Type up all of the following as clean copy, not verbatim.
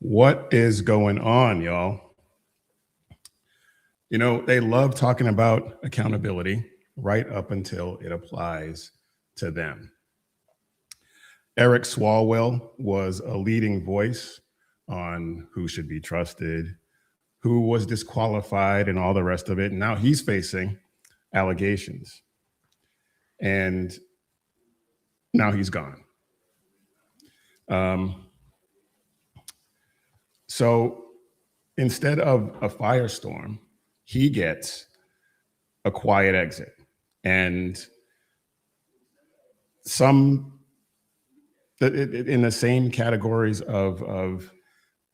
What is going on, y'all? You know, they love talking about accountability right up until it applies to them. Eric Swalwell was a leading voice on who should be trusted, who was disqualified, and all the rest of it. And now he's facing allegations. And now he's gone. So instead of a firestorm, he gets a quiet exit. And some in the same categories of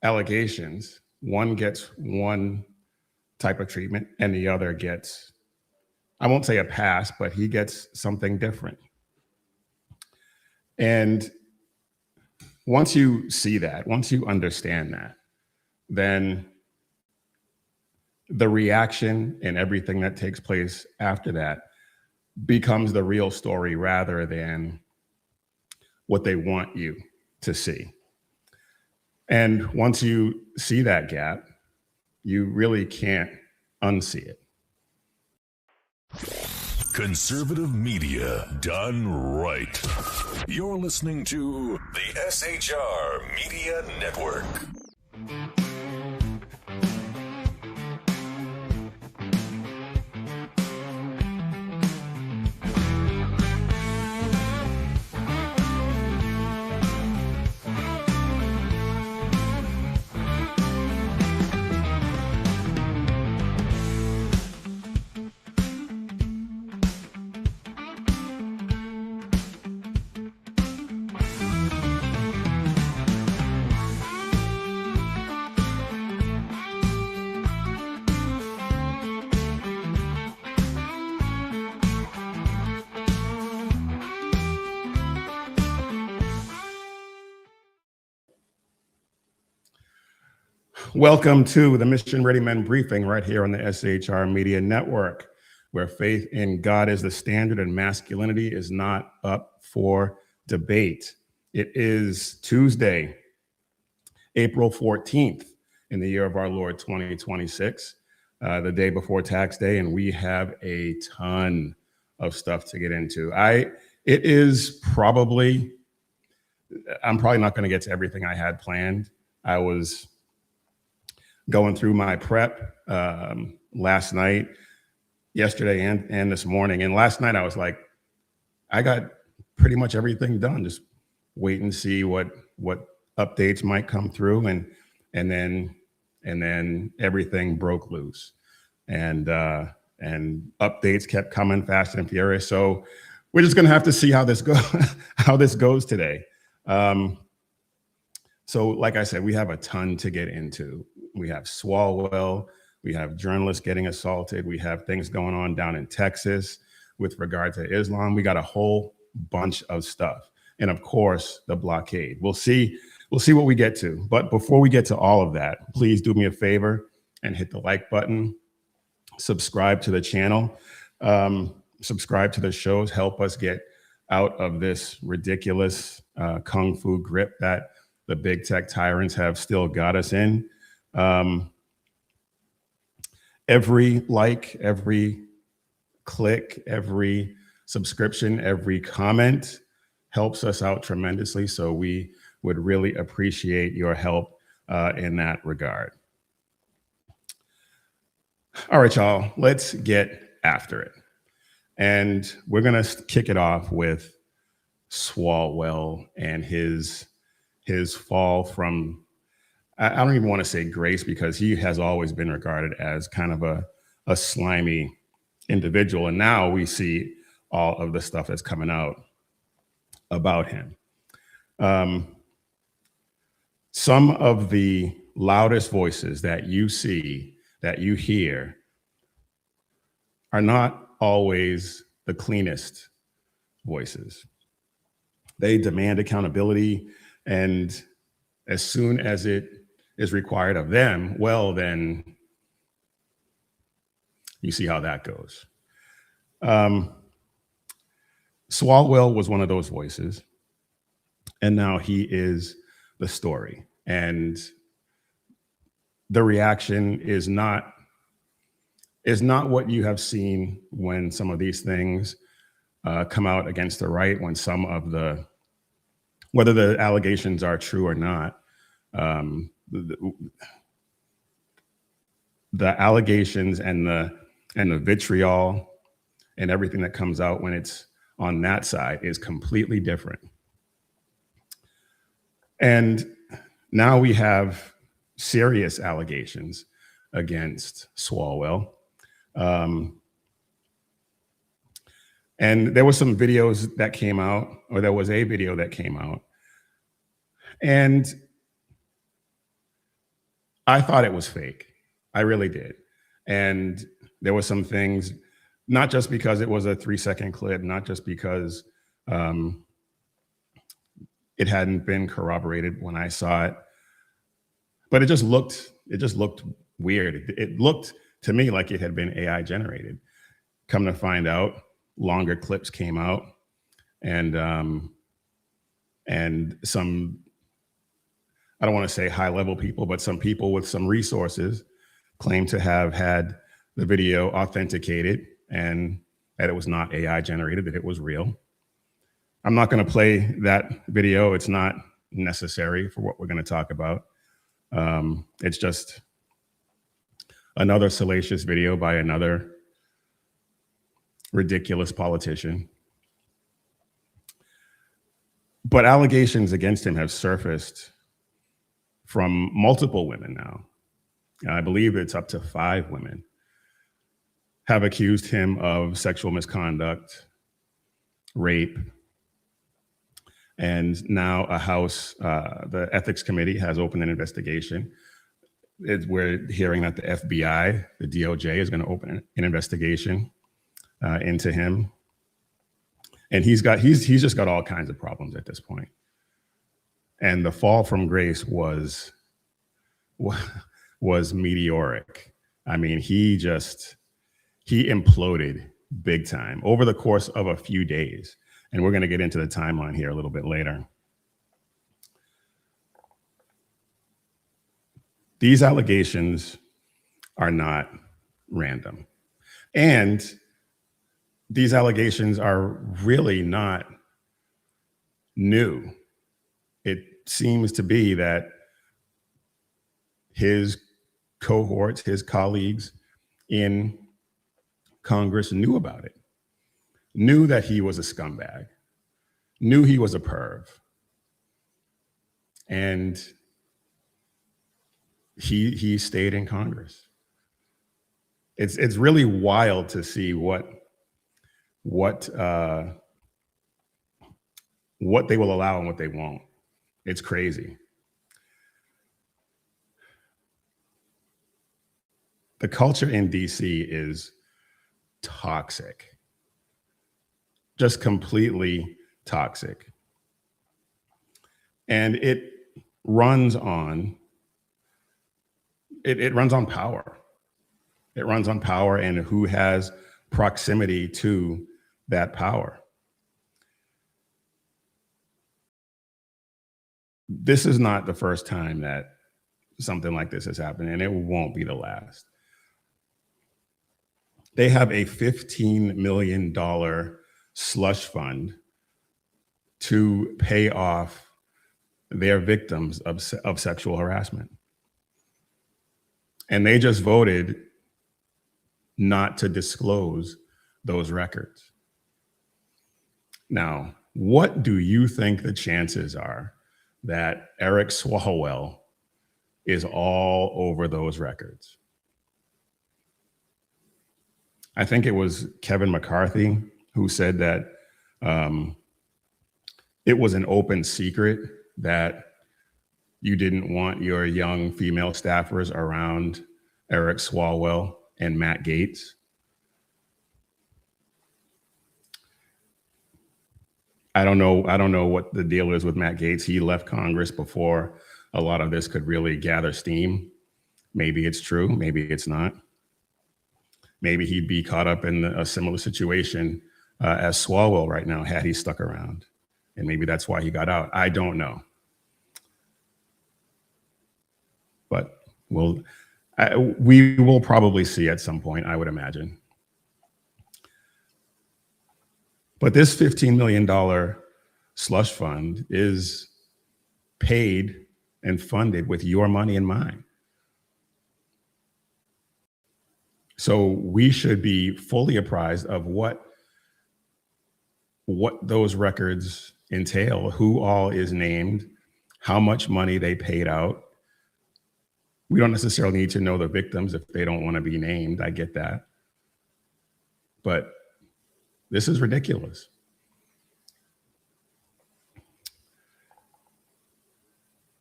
allegations, one gets one type of treatment and the other gets, I won't say a pass, but he gets something different. And once you see that, once you understand that, then the reaction and everything that takes place after that becomes the real story rather than what they want you to see. And once you see that gap, you really can't unsee it. Conservative media done right. You're listening to the SHR Media Network. Welcome to the Mission Ready Men briefing right here on the SHR Media Network, where faith in God is the standard and masculinity is not up for debate. It is Tuesday, April 14th in the year of our Lord 2026, the day before tax day, and we have a ton of stuff to get into. I'm probably not going to get to everything I had planned. I was going through my prep last night, yesterday, and this morning. And last night I was like, I got pretty much everything done. Just wait and see what updates might come through, and then everything broke loose, and updates kept coming fast and furious. So we're just gonna have to see how this goes today. So like I said, we have a ton to get into. We have Swalwell, we have journalists getting assaulted, we have things going on down in Texas with regard to Islam. We got a whole bunch of stuff. And of course, the blockade. We'll see what we get to. But before we get to all of that, please do me a favor and hit the like button, subscribe to the channel, subscribe to the shows, help us get out of this ridiculous kung fu grip that the big tech tyrants have still got us in. Every like, every click, every subscription, every comment helps us out tremendously. So we would really appreciate your help in that regard. All right, y'all, let's get after it. And we're going to kick it off with Swalwell and his fall from, I don't even want to say grace, because he has always been regarded as kind of a slimy individual. And now we see all of the stuff that's coming out about him. Some of the loudest voices that you see, that you hear, are not always the cleanest voices. They demand accountability, and as soon as it is required of them, well, then you see how that goes. Swalwell was one of those voices, and now he is the story. And the reaction is not what you have seen when some of these things come out against the right, when some of whether the allegations are true or not, the allegations and the vitriol and everything that comes out when it's on that side is completely different. And now we have serious allegations against Swalwell. And there were some videos that came out, or there was a video that came out, and I thought it was fake. I really did. And there were some things, not just because it was a 3-second clip, not just because it hadn't been corroborated when I saw it, but it just looked weird. It looked to me like it had been AI generated. Come to find out, longer clips came out, and some, I don't want to say high level people, but some people with some resources claim to have had the video authenticated and that it was not AI generated, that it was real. I'm not going to play that video. It's not necessary for what we're going to talk about. It's just another salacious video by another ridiculous politician. But allegations against him have surfaced from multiple women now. I believe it's up to 5 women have accused him of sexual misconduct, rape, and now a House, the Ethics Committee has opened an investigation. We're hearing that the FBI, the DOJ, is going to open an investigation into him, and he's just got all kinds of problems at this point. And the fall from grace was meteoric. I mean, he imploded big time over the course of a few days. And we're going to get into the timeline here a little bit later. These allegations are not random. And these allegations are really not new. It seems to be that his cohorts, his colleagues in Congress knew about it, knew that he was a scumbag, knew he was a perv. And he stayed in Congress. It's really wild to see what they will allow and what they won't. It's crazy. The culture in DC is toxic, just completely toxic. And it runs on power. It runs on power and who has proximity to that power. This is not the first time that something like this has happened, and it won't be the last. They have a $15 million slush fund to pay off their victims of sexual harassment. And they just voted not to disclose those records. Now, what do you think the chances are that Eric Swalwell is all over those records? I think it was Kevin McCarthy who said that it was an open secret that you didn't want your young female staffers around Eric Swalwell and Matt Gaetz. I don't know what the deal is with Matt Gaetz. He left Congress before a lot of this could really gather steam. Maybe it's true, maybe it's not. Maybe he'd be caught up in a similar situation as Swalwell right now had he stuck around. And maybe that's why he got out. I don't know. But we will probably see at some point, I would imagine. But this $15 million slush fund is paid and funded with your money and mine. So we should be fully apprised of what those records entail, who all is named, how much money they paid out. We don't necessarily need to know the victims if they don't want to be named. I get that. But this is ridiculous.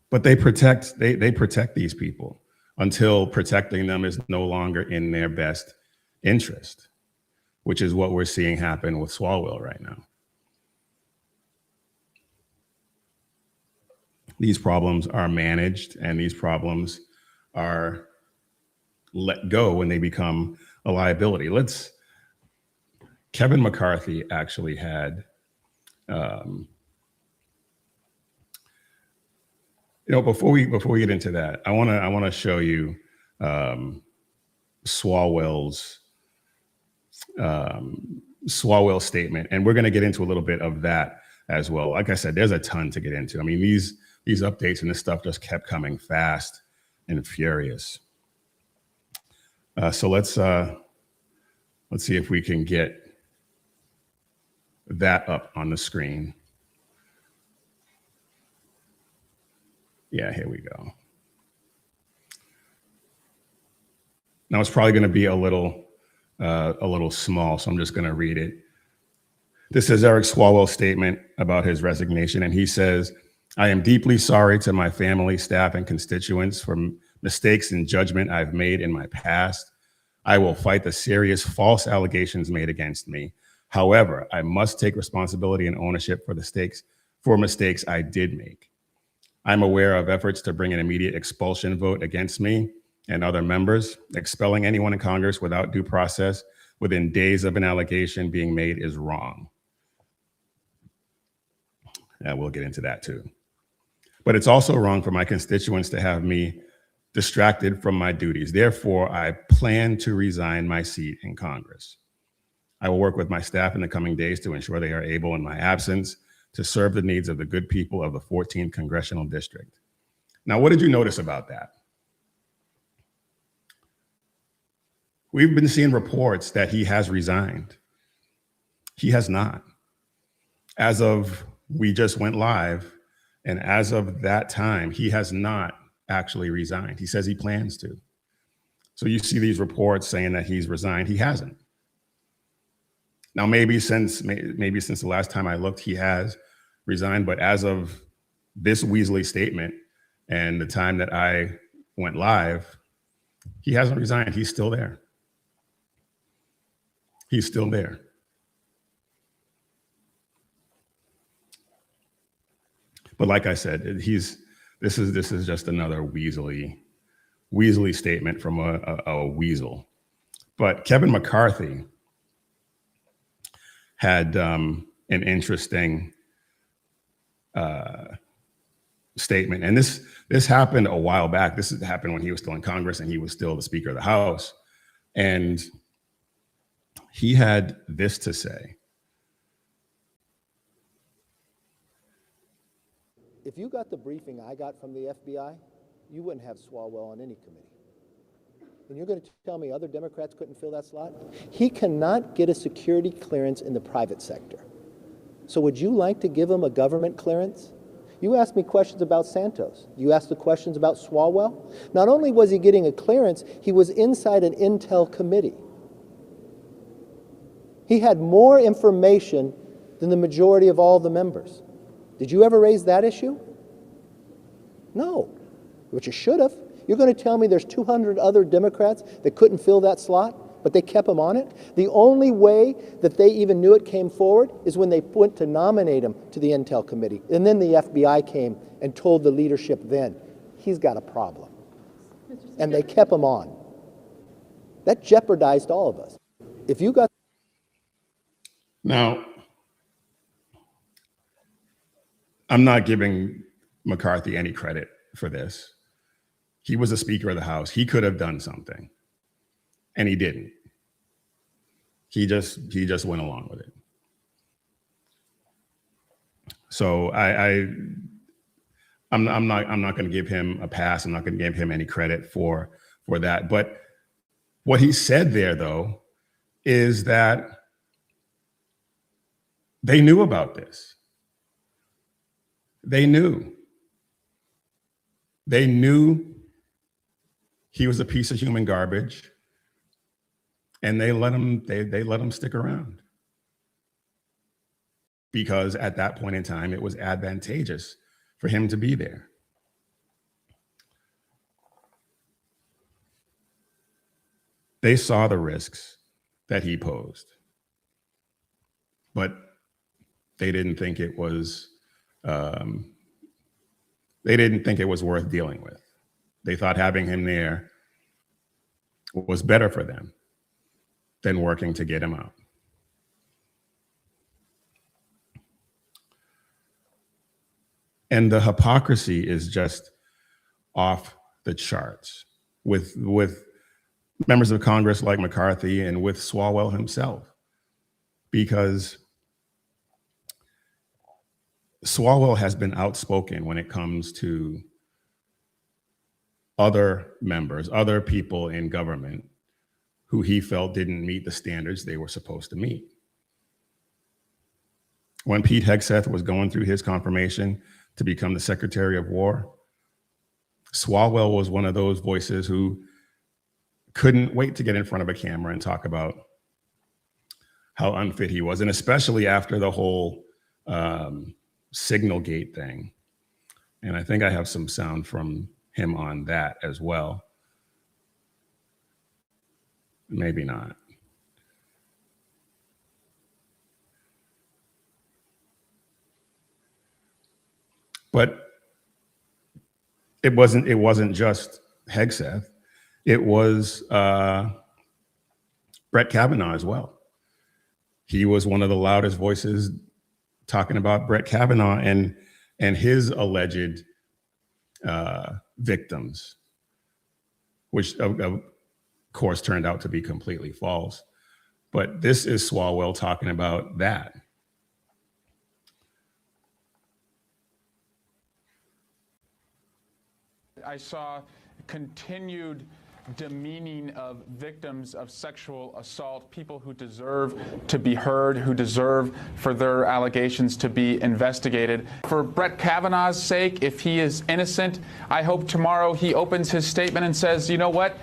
But they protect these people until protecting them is no longer in their best interest, which is what we're seeing happen with Swalwell right now. These problems are managed, and these problems are let go when they become a liability. Kevin McCarthy actually had, before we get into that, I want to show you Swalwell's statement, and we're going to get into a little bit of that as well. Like I said, there's a ton to get into. I mean, these updates and this stuff just kept coming fast and furious. So let's see if we can get that up on the screen. Yeah, here we go. Now it's probably going to be a little small, so I'm just going to read it. This is Eric Swalwell's statement about his resignation, and he says, "I am deeply sorry to my family, staff, and constituents for mistakes in judgment I've made in my past. I will fight the serious false allegations made against me. However, I must take responsibility and ownership for mistakes I did make. I'm aware of efforts to bring an immediate expulsion vote against me and other members. Expelling anyone in Congress without due process within days of an allegation being made is wrong." Yeah, we'll get into that too. "But it's also wrong for my constituents to have me distracted from my duties. Therefore, I plan to resign my seat in Congress. I will work with my staff in the coming days to ensure they are able, in my absence, to serve the needs of the good people of the 14th Congressional District." Now, what did you notice about that? We've been seeing reports that he has resigned. He has not. As of we just went live, and as of that time, he has not actually resigned. He says he plans to. So you see these reports saying that he's resigned. He hasn't. Now, maybe since the last time I looked, he has resigned, but as of this Weasley statement and the time that I went live, he hasn't resigned. He's still there. He's still there. But like I said, this is just another Weasley statement from a weasel. But Kevin McCarthy had an interesting statement, and this happened a while back. This happened when he was still in Congress and he was still the Speaker of the House, and he had this to say. If you got the briefing I got from the FBI, you wouldn't have Swalwell on any committee. And you're going to tell me other Democrats couldn't fill that slot? He cannot get a security clearance in the private sector. So would you like to give him a government clearance? You asked me questions about Santos. You asked the questions about Swalwell. Not only was he getting a clearance, he was inside an intel committee. He had more information than the majority of all the members. Did you ever raise that issue? No, but you should have. You're going to tell me there's 200 other Democrats that couldn't fill that slot, but they kept him on it? The only way that they even knew it came forward is when they went to nominate him to the Intel Committee. And then the FBI came and told the leadership then, he's got a problem. And they kept him on. That jeopardized all of us. If you got... Now, I'm not giving McCarthy any credit for this. He was the Speaker of the House. He could have done something, and he didn't. He just went along with it. So I'm not going to give him a pass. I'm not going to give him any credit for that. But what he said there, though, is that they knew about this. They knew. They knew he was a piece of human garbage, and they let him stick around because at that point in time, it was advantageous for him to be there. They saw the risks that he posed, but they didn't think it was worth dealing with. They thought having him there was better for them than working to get him out. And the hypocrisy is just off the charts with members of Congress like McCarthy and with Swalwell himself, because Swalwell has been outspoken when it comes to other members, other people in government who he felt didn't meet the standards they were supposed to meet. When Pete Hegseth was going through his confirmation to become the Secretary of War, Swalwell was one of those voices who couldn't wait to get in front of a camera and talk about how unfit he was, and especially after the whole Signal Gate thing. And I think I have some sound from him on that as well. Maybe not. But it wasn't just Hegseth. It was Brett Kavanaugh as well. He was one of the loudest voices talking about Brett Kavanaugh and his alleged victims, which of course turned out to be completely false. But this is Swalwell talking about that. I saw continued demeaning of victims of sexual assault, people who deserve to be heard, who deserve for their allegations to be investigated. For Brett Kavanaugh's sake, if he is innocent, I hope tomorrow he opens his statement and says, you know what,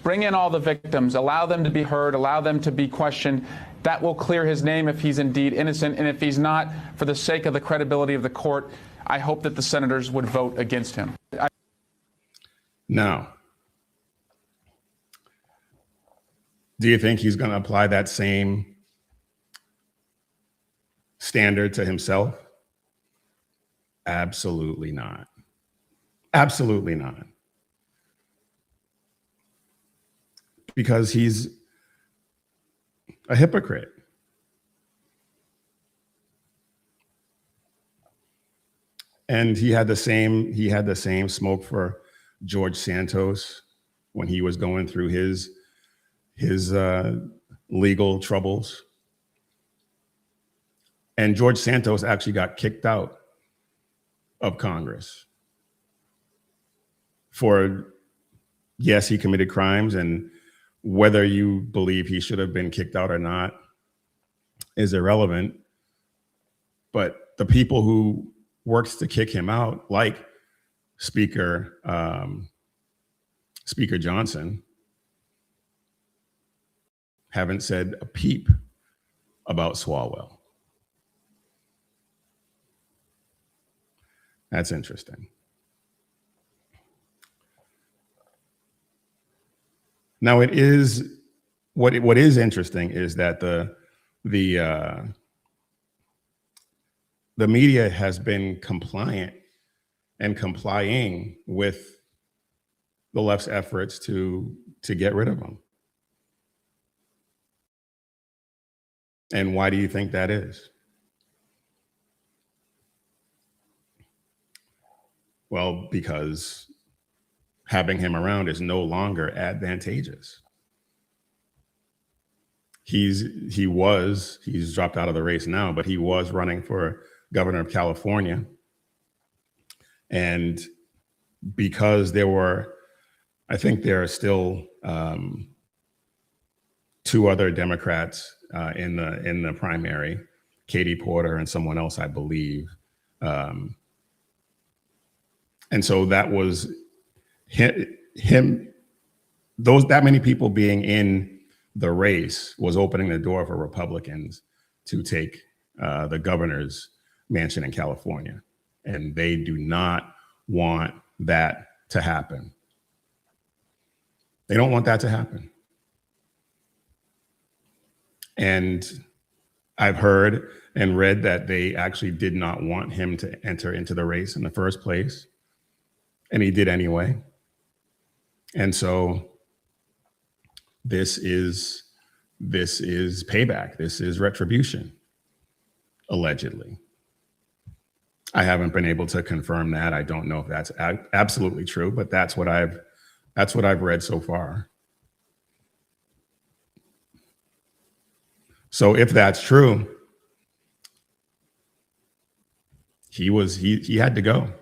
bring in all the victims, allow them to be heard, allow them to be questioned. That will clear his name if he's indeed innocent. And if he's not, for the sake of the credibility of the court, I hope that the senators would vote against him. Now, do you think he's going to apply that same standard to himself? Absolutely not. Absolutely not. Because he's a hypocrite. And he had the same smoke for George Santos when he was going through his legal troubles. And George Santos actually got kicked out of Congress for, yes, he committed crimes, and whether you believe he should have been kicked out or not is irrelevant. But the people who worked to kick him out, like Speaker Johnson, haven't said a peep about Swalwell. That's interesting. Now, it is what is interesting is that the media has been compliant and complying with the left's efforts to get rid of him. And why do you think that is? Well, because having him around is no longer advantageous. He's dropped out of the race now, but he was running for governor of California. And because I think there are still two other Democrats in the primary, Katie Porter and someone else, I believe. And so that was him, that many people being in the race was opening the door for Republicans to take the governor's mansion in California. And they do not want that to happen. They don't want that to happen. And I've heard and read that they actually did not want him to enter into the race in the first place. And he did anyway. And so this is payback. This is retribution, allegedly. I haven't been able to confirm that. I don't know if that's absolutely true, but that's what I've read so far. So if that's true, he had to go.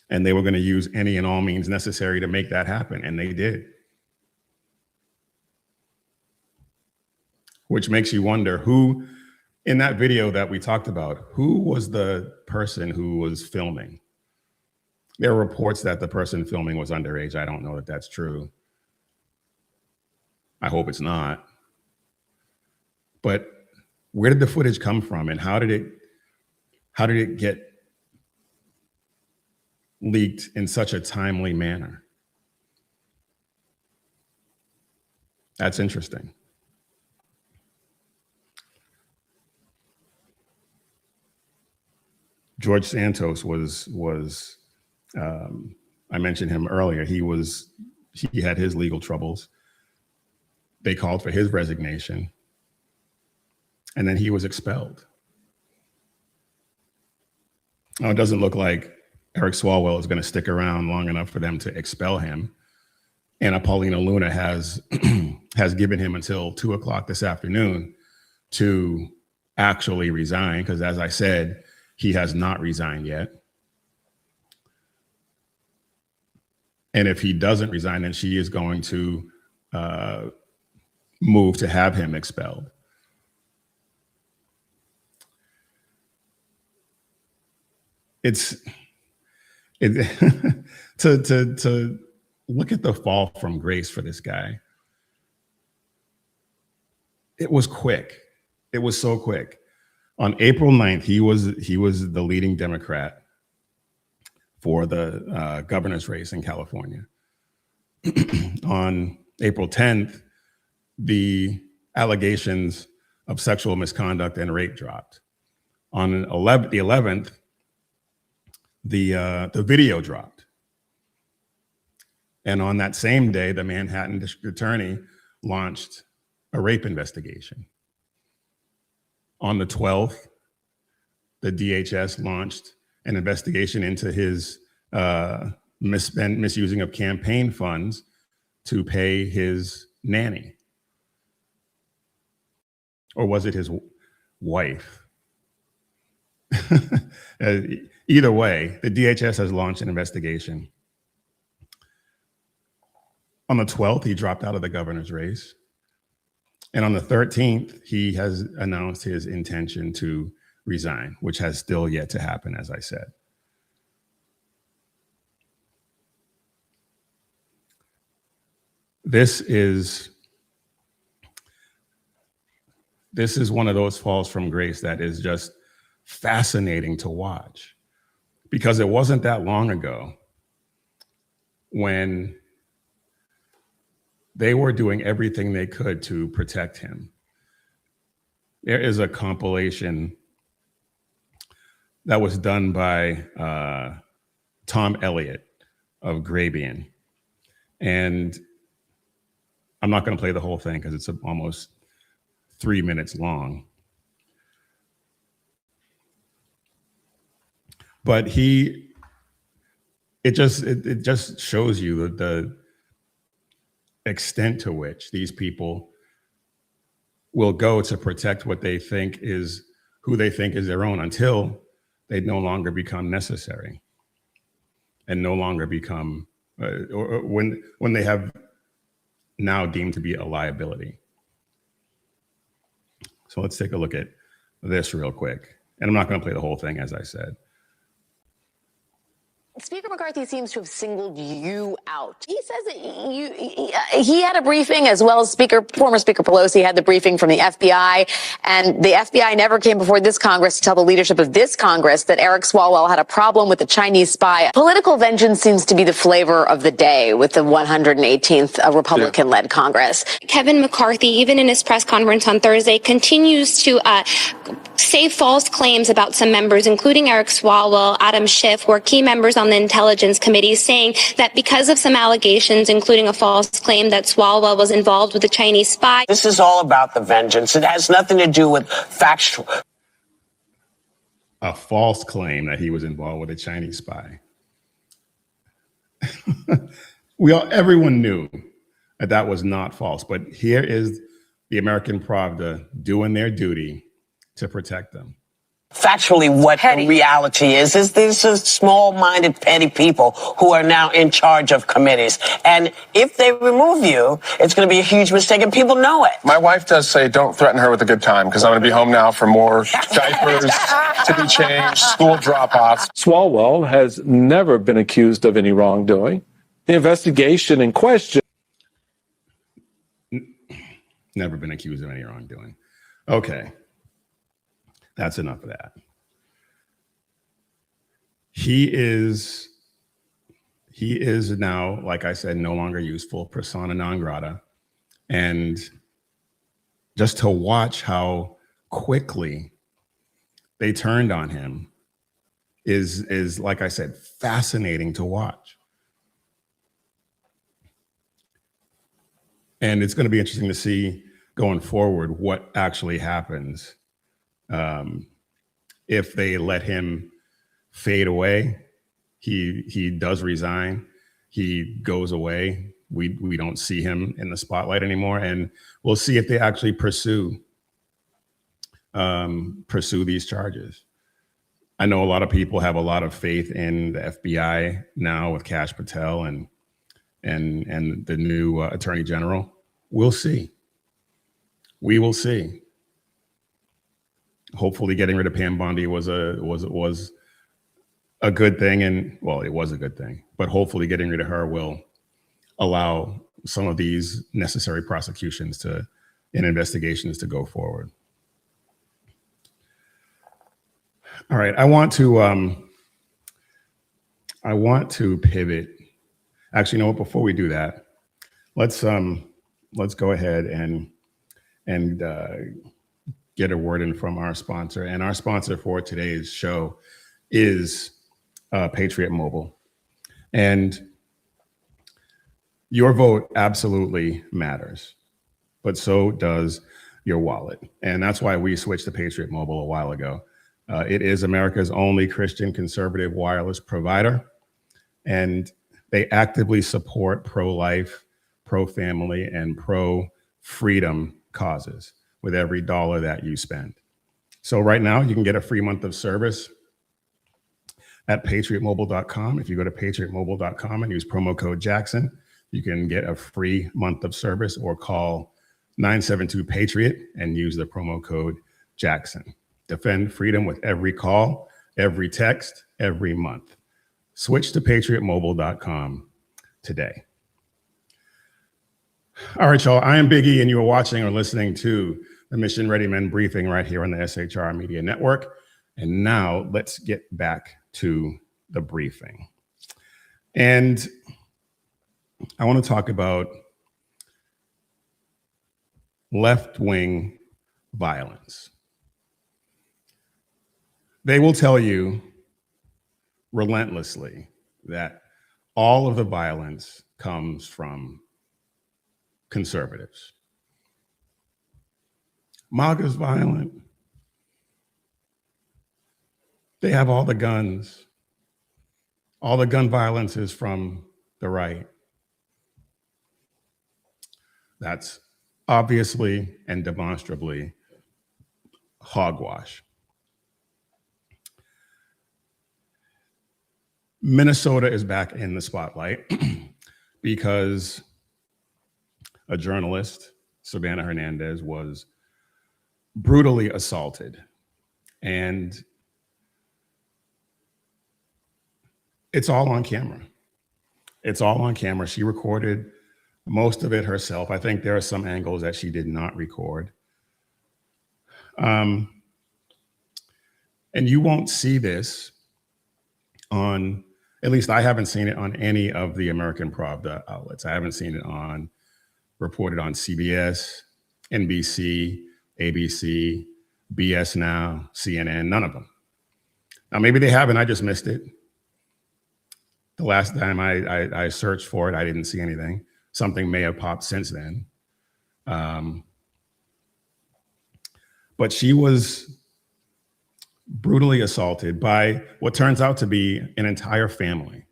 And they were going to use any and all means necessary to make that happen, and they did. Which makes you wonder who, in that video that we talked about, who was the person who was filming? There are reports that the person filming was underage. I don't know that that's true. I hope it's not. But where did the footage come from, and how did it get leaked in such a timely manner? That's interesting. George Santos was I mentioned him earlier. He had his legal troubles. They called for his resignation, and then he was expelled. Now, it doesn't look like Eric Swalwell is going to stick around long enough for them to expel him. Anna Paulina Luna has given him until 2:00 this afternoon to actually resign, because as I said, he has not resigned yet. And if he doesn't resign, then she is going to move to have him expelled. To look at the fall from grace for this guy. It was quick. It was so quick. On April 9th, he was the leading Democrat for the governor's race in California. On April 10th, the allegations of sexual misconduct and rape dropped. On the 11th, the video dropped. And on that same day, the Manhattan District Attorney launched a rape investigation. On the 12th, the DHS launched an investigation into his misusing of campaign funds to pay his nanny. Or was it his wife? Either way, the DHS has launched an investigation. On the 12th, he dropped out of the governor's race. And on the 13th, he has announced his intention to resign, which has still yet to happen, as I said. This is one of those falls from grace that is just fascinating to watch, because it wasn't that long ago when they were doing everything they could to protect him. There is a compilation that was done by Tom Elliott of Grabian. And I'm not going to play the whole thing because it's almost 3 minutes long. But it it just shows you the extent to which these people will go to protect what they think is who they think is their own until they no longer become necessary and no longer become or when they have now deemed to be a liability. So let's take a look at this real quick. And I'm not going to play the whole thing, as I said. Speaker McCarthy seems to have singled you out. He says that he had a briefing, as well as former Speaker Pelosi had the briefing from the FBI, and the FBI never came before this Congress to tell the leadership of this Congress that Eric Swalwell had a problem with a Chinese spy. Political vengeance seems to be the flavor of the day with the 118th Republican-led Congress. Kevin McCarthy, even in his press conference on Thursday, continues to say false claims about some members, including Eric Swalwell, Adam Schiff, who are key members on the Intelligence Committee, saying that because of some allegations, including a false claim that Swalwell was involved with a Chinese spy. This is all about the vengeance. It has nothing to do with factual. A false claim that he was involved with a Chinese spy. Everyone knew that was not false, but here is the American Pravda doing their duty to protect them. Factually, what the reality is these are small-minded, petty people who are now in charge of committees. And if they remove you, it's going to be a huge mistake, and people know it. My wife does say, don't threaten her with a good time, because I'm going to be home now for more diapers to be changed, school drop-offs. Swalwell has never been accused of any wrongdoing. The investigation in question. Never been accused of any wrongdoing. Okay. That's enough of that. He is now, like I said, no longer useful, persona non grata. And just to watch how quickly they turned on him is, like I said, fascinating to watch. And it's going to be interesting to see going forward what actually happens. If they let him fade away, he does resign, he goes away. We don't see him in the spotlight anymore, and we'll see if they actually pursue these charges. I know a lot of people have a lot of faith in the FBI now with Kash Patel and the new Attorney General. We'll see. We will see. Hopefully getting rid of Pam Bondi was a good thing, and well, it was a good thing, but hopefully getting rid of her will allow some of these necessary prosecutions and investigations to go forward. All right, I want to pivot. Actually, you know what, before we do that, let's go ahead and get a word in from our sponsor. And our sponsor for today's show is Patriot Mobile. And your vote absolutely matters, but so does your wallet. And that's why we switched to Patriot Mobile a while ago. It is America's only Christian conservative wireless provider. And they actively support pro-life, pro-family, and pro-freedom causes with every dollar that you spend. So right now you can get a free month of service at patriotmobile.com. If you go to patriotmobile.com and use promo code Jackson, you can get a free month of service, or call 972-PATRIOT and use the promo code Jackson. Defend freedom with every call, every text, every month. Switch to patriotmobile.com today. All right, y'all. I am Big E, and you are watching or listening to the Mission Ready Men briefing right here on the SHR Media Network. And now let's get back to the briefing. And I want to talk about left-wing violence. They will tell you relentlessly that all of the violence comes from conservatives. MAGA's violent. They have all the guns. All the gun violence is from the right. That's obviously and demonstrably hogwash. Minnesota is back in the spotlight because a journalist, Savannah Hernandez, was brutally assaulted. And it's all on camera. It's all on camera. She recorded most of it herself. I think there are some angles that she did not record. And you won't see this on, at least I haven't seen it on any of the American Pravda outlets. I haven't seen it reported on CBS, NBC, ABC, BS Now, CNN, none of them. Now, maybe they haven't, I just missed it. The last time I searched for it, I didn't see anything. Something may have popped since then. But she was brutally assaulted by what turns out to be an entire family.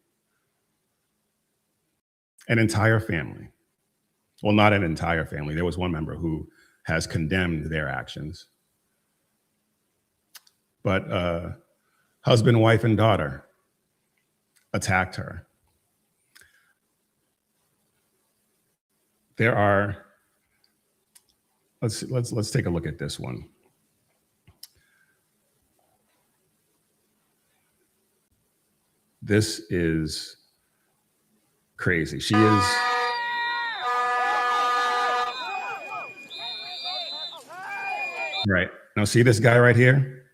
An entire family. Well, not an entire family. There was one member who has condemned their actions. But husband, wife, and daughter attacked her. There are, let's take a look at this one. This is crazy. She is right. Now see this guy right here?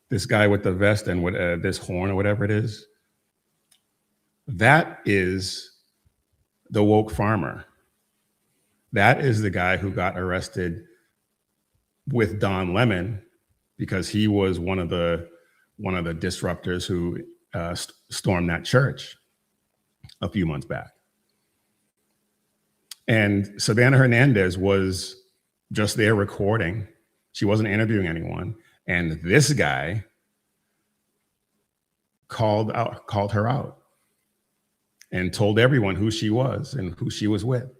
This guy with the vest and with this horn or whatever it is? That is the woke farmer. That is the guy who got arrested with Don Lemon because he was one of the disruptors who stormed that church a few months back. And Savannah Hernandez was just there recording. She wasn't interviewing anyone. And this guy called her out and told everyone who she was and who she was with.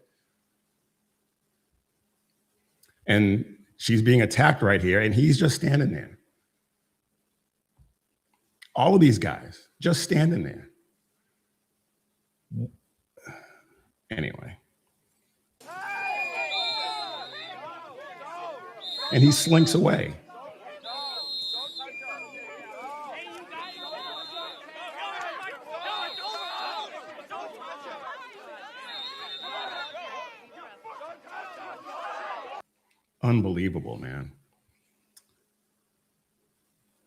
And she's being attacked right here, and he's just standing there. All of these guys just standing there. Anyway. And he slinks away. Unbelievable, man.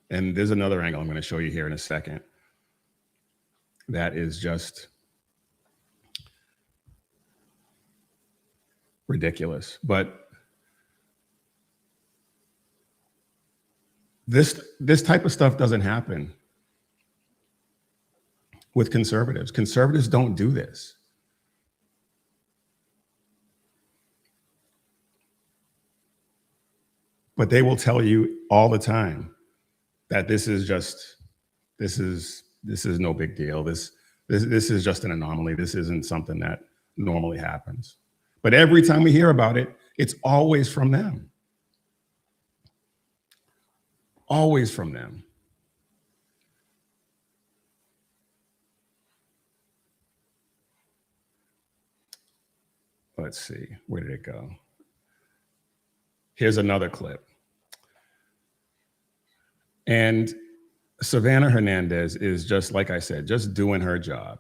And there's another angle I'm going to show you here in a second that is just ridiculous. But this type of stuff doesn't happen with conservatives. Conservatives don't do this. But they will tell you all the time that this is no big deal. This is just an anomaly. This isn't something that normally happens. But every time we hear about it, it's always from them. Always from them. Let's see, where did it go? Here's another clip. And Savannah Hernandez is just, like I said, just doing her job.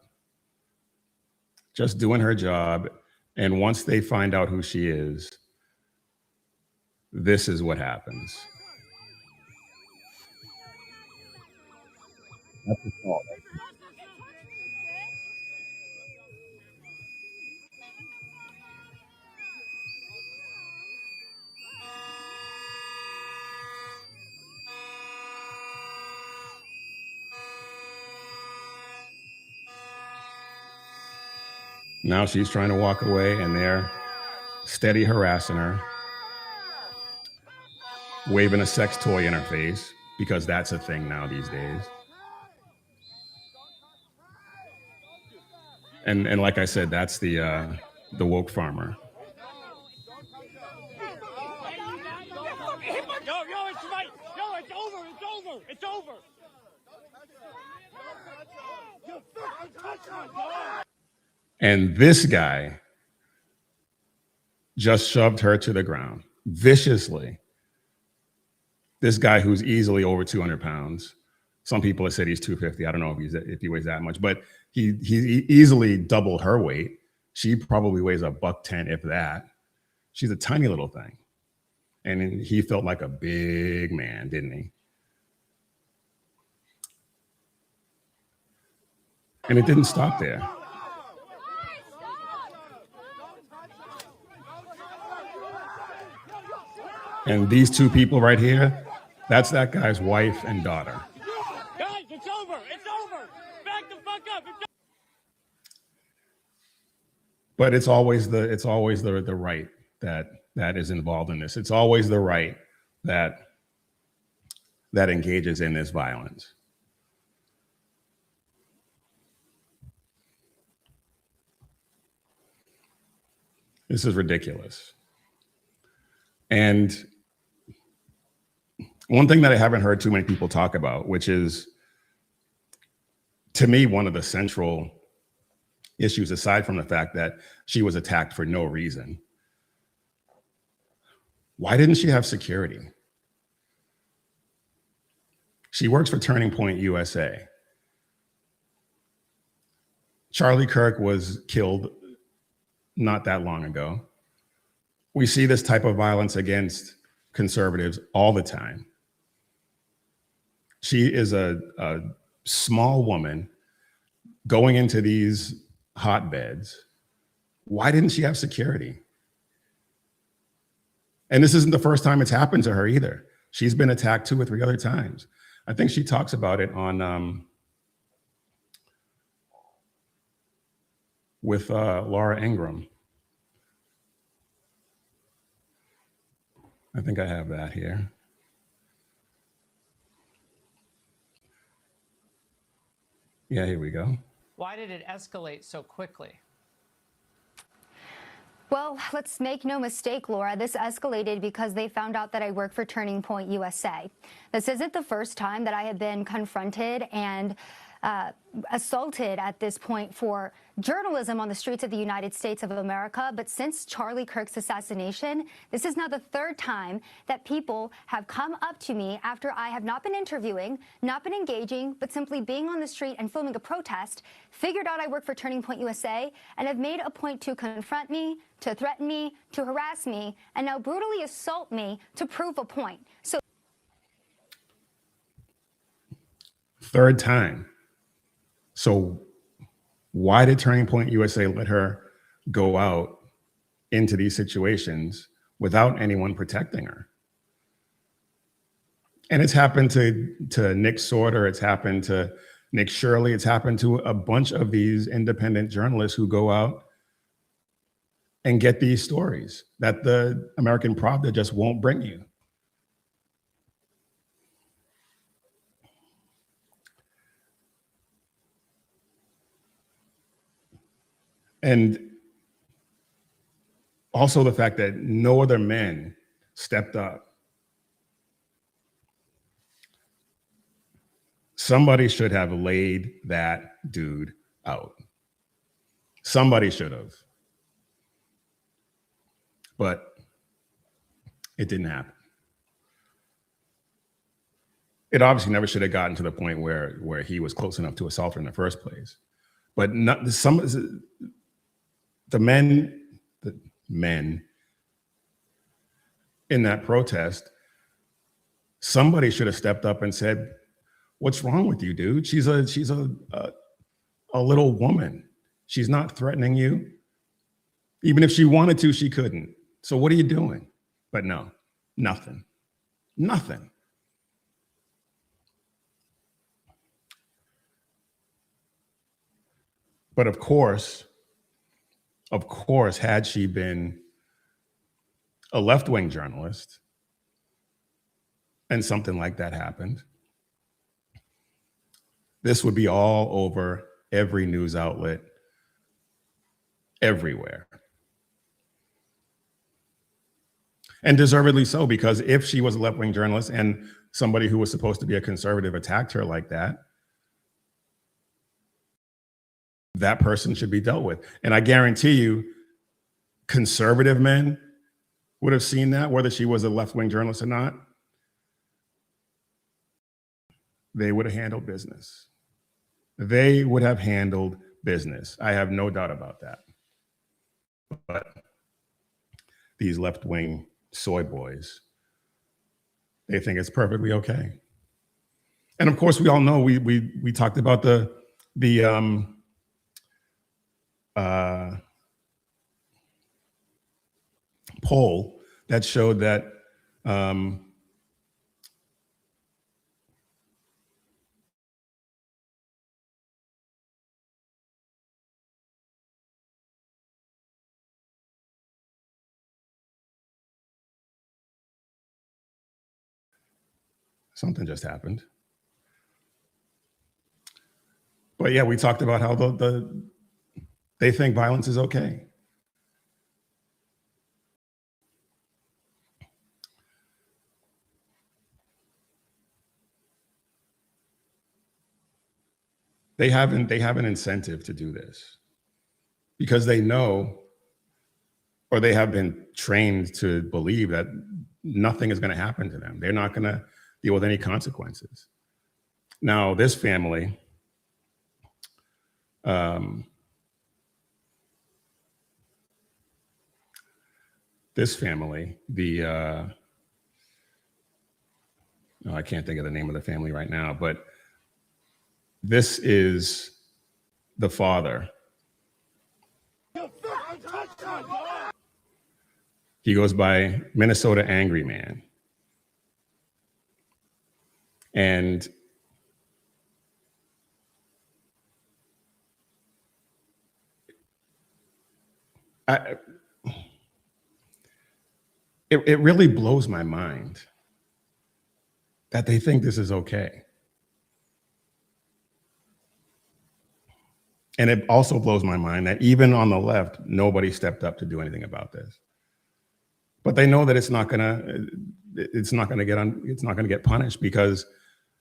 Just doing her job. And once they find out who she is, this is what happens. That's the fault, right? Now she's trying to walk away and they're steady harassing her, waving a sex toy in her face, because that's a thing now these days. And like I said, that's the woke farmer. It's over. And this guy just shoved her to the ground viciously. This guy who's easily over 200 pounds. Some people have said he's 250. I don't know if he weighs that much, but he easily doubled her weight. She probably weighs $110, if that. She's a tiny little thing. And he felt like a big man, didn't he? And it didn't stop there. And these two people right here, that's that guy's wife and daughter. Guys, it's over. It's over. Back the fuck up. But it's always the right that is involved in this. It's always the right that engages in this violence. This is ridiculous. And one thing that I haven't heard too many people talk about, which is, to me, one of the central issues, aside from the fact that she was attacked for no reason. Why didn't she have security? She works for Turning Point USA. Charlie Kirk was killed not that long ago. We see this type of violence against conservatives all the time. She is a small woman going into these hotbeds. Why didn't she have security? And this isn't the first time it's happened to her either. She's been attacked 2 or 3 other times. I think she talks about it on with Laura Ingraham. I think I have that here. Yeah, here we go. Why did it escalate so quickly? Well, let's make no mistake, Laura, this escalated because they found out that I work for Turning Point USA. This isn't the first time that I have been confronted and assaulted at this point for journalism on the streets of the United States of America. But since Charlie Kirk's assassination, this is now the 3rd time that people have come up to me after I have not been interviewing, not been engaging, but simply being on the street and filming a protest, figured out I work for Turning Point USA, and have made a point to confront me, to threaten me, to harass me, and now brutally assault me to prove a point. So 3rd time. So why did Turning Point USA let her go out into these situations without anyone protecting her? And it's happened to Nick Sorter, it's happened to Nick Shirley, it's happened to a bunch of these independent journalists who go out and get these stories that the American Pravda just won't bring you. And also the fact that no other men stepped up. Somebody should have laid that dude out. Somebody should have. But it didn't happen. It obviously never should have gotten to the point where he was close enough to assault her in the first place. But the men in that protest, somebody should have stepped up and said, "What's wrong with you, dude? She's a little woman. She's not threatening you. Even if she wanted to, she couldn't. So what are you doing?" But no, nothing. But of course, had she been a left-wing journalist and something like that happened, this would be all over every news outlet everywhere. And deservedly so, because if she was a left-wing journalist and somebody who was supposed to be a conservative attacked her like that, that person should be dealt with. And I guarantee you, conservative men would have seen that, whether she was a left-wing journalist or not. They would have handled business. They would have handled business. I have no doubt about that. But these left-wing soy boys, they think it's perfectly okay. And of course, we all know, we talked about the poll that showed that something just happened. But yeah, we talked about how they think violence is okay. They have an incentive to do this because they know, or they have been trained to believe that nothing is going to happen to them. They're not going to deal with any consequences. Now, this family, I can't think of the name of the family right now, but this is the father. He goes by Minnesota Angry Man. And it really blows my mind that they think this is okay. And it also blows my mind that even on the left, nobody stepped up to do anything about this. But they know that it's not gonna get punished, because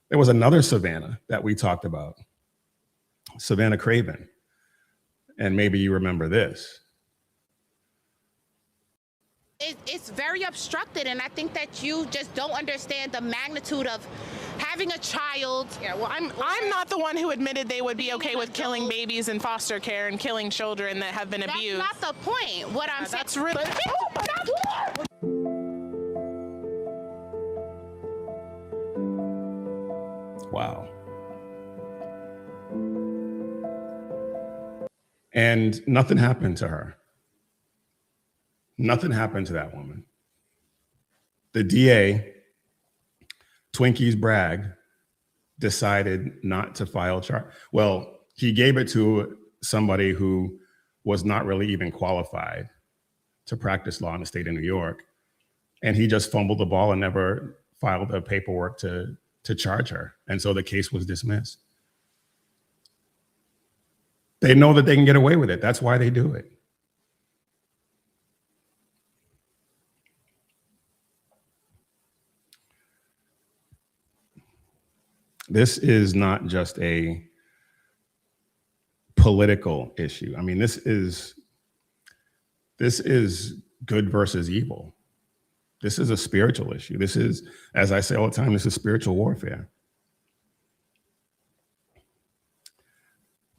there was another Savannah that we talked about, Savannah Craven. And maybe you remember this. It's very obstructed, and I think that you just don't understand the magnitude of having a child. Yeah, well, I'm not the one who admitted they would be okay with killing babies in foster care and killing children that have been abused. That's not the point. What I'm saying. That's really. Wow. And nothing happened to her. Nothing happened to that woman. The DA, Twinkies Bragg, decided not to file charge. Well, he gave it to somebody who was not really even qualified to practice law in the state of New York. And he just fumbled the ball and never filed the paperwork to charge her. And so the case was dismissed. They know that they can get away with it. That's why they do it. This is not just a political issue. I mean, this is good versus evil. This is a spiritual issue. This is, as I say all the time, this is spiritual warfare.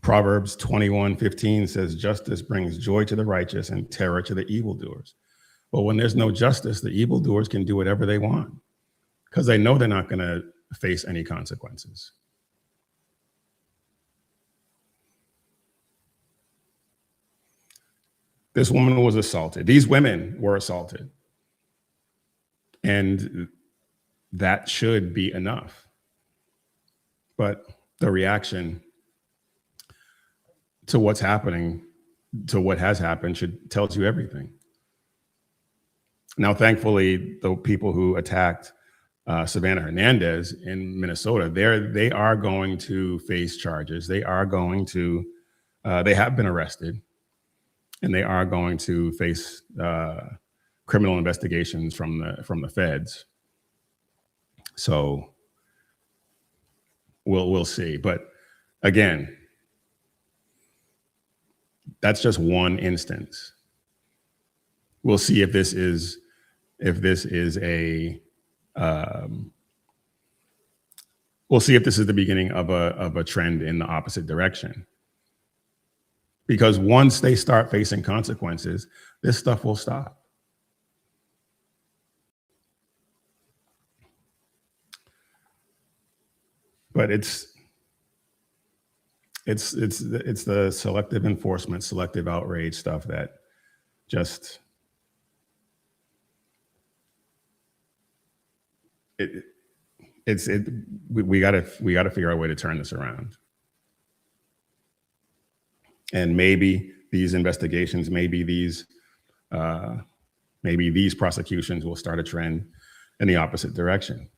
Proverbs 21:15 says, justice brings joy to the righteous and terror to the evildoers. But when there's no justice, the evildoers can do whatever they want because they know they're not going to face any consequences. This woman was assaulted. These women were assaulted. And that should be enough. But the reaction to what's happening, to what has happened, tells you everything. Now, thankfully, the people who attacked Savannah Hernandez in Minnesota, they are going to face charges. They are going to, they have been arrested. and they are going to face criminal investigations from the feds. So we'll see. But again, that's just one instance. We'll see if this is we'll see if this is the beginning of a trend in the opposite direction. Because once they start facing consequences, this stuff will stop. But it's the selective enforcement, selective outrage stuff that just we got to figure out a way to turn this around. And maybe these investigations, maybe these prosecutions will start a trend in the opposite direction.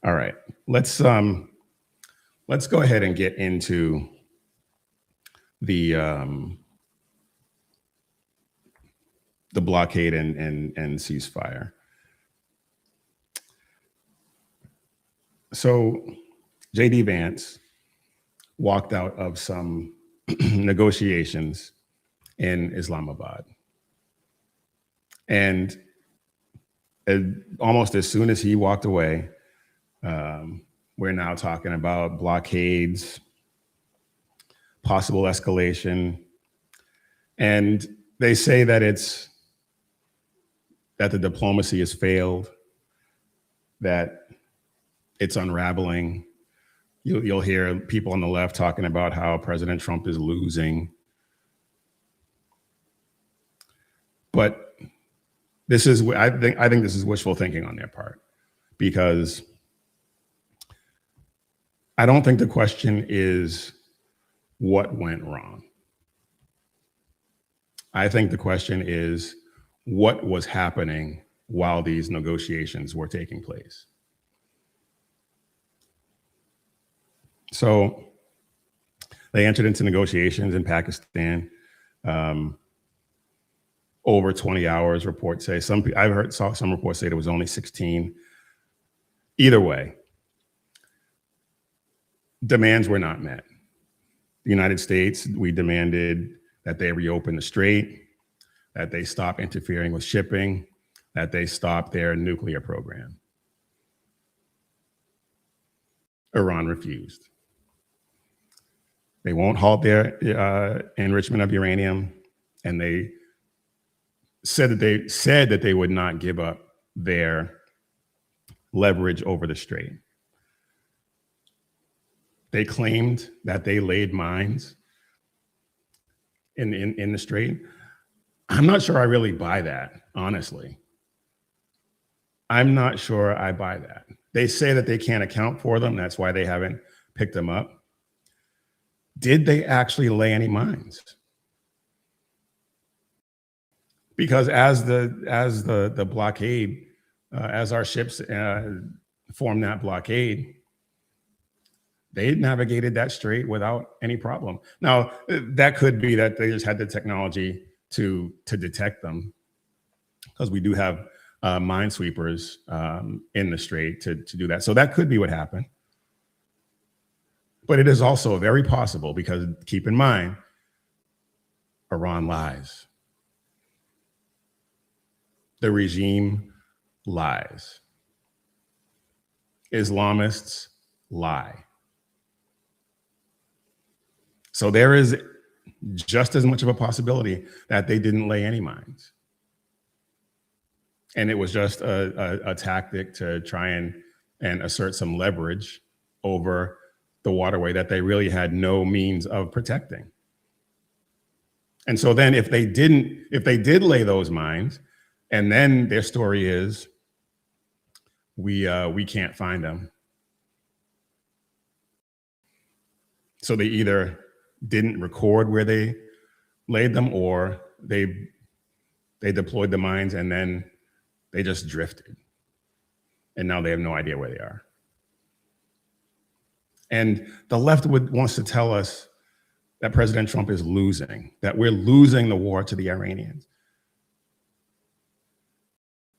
All right, let's go ahead and get into the blockade and ceasefire. So J.D. Vance walked out of some negotiations in Islamabad. And almost as soon as he walked away, we're now talking about blockades, possible escalation. And they say that the diplomacy has failed, that it's unraveling. You'll hear people on the left talking about how President Trump is losing. But I think this is wishful thinking on their part, because I don't think the question is what went wrong. I think the question is what was happening while these negotiations were taking place. So they entered into negotiations in Pakistan. Over 20 hours, reports say. Saw some reports say it was only 16. Either way, demands were not met. The United States, we demanded that they reopen the Strait, that they stop interfering with shipping, that they stop their nuclear program. Iran refused. They won't halt their enrichment of uranium, and they said that they would not give up their leverage over the Strait. They claimed that they laid mines in the Strait. I'm not sure I really buy that, honestly. I'm not sure I buy that. They say that they can't account for them. That's why they haven't picked them up. Did they actually lay any mines? Because as the blockade, as our ships formed that blockade, they navigated that strait without any problem. Now, that could be that they just had the technology to detect them, because we do have minesweepers in the strait to do that. So that could be what happened. But it is also very possible, because keep in mind, Iran lies. The regime lies. Islamists lie. So there is just as much of a possibility that they didn't lay any mines. And it was just a tactic to try and assert some leverage over the waterway that they really had no means of protecting. And so then if they did lay those mines, and then their story is, we can't find them. So they either didn't record where they laid them, or they deployed the mines and then they just drifted. And now they have no idea where they are. And the left wants to tell us that President Trump is losing, that we're losing the war to the Iranians.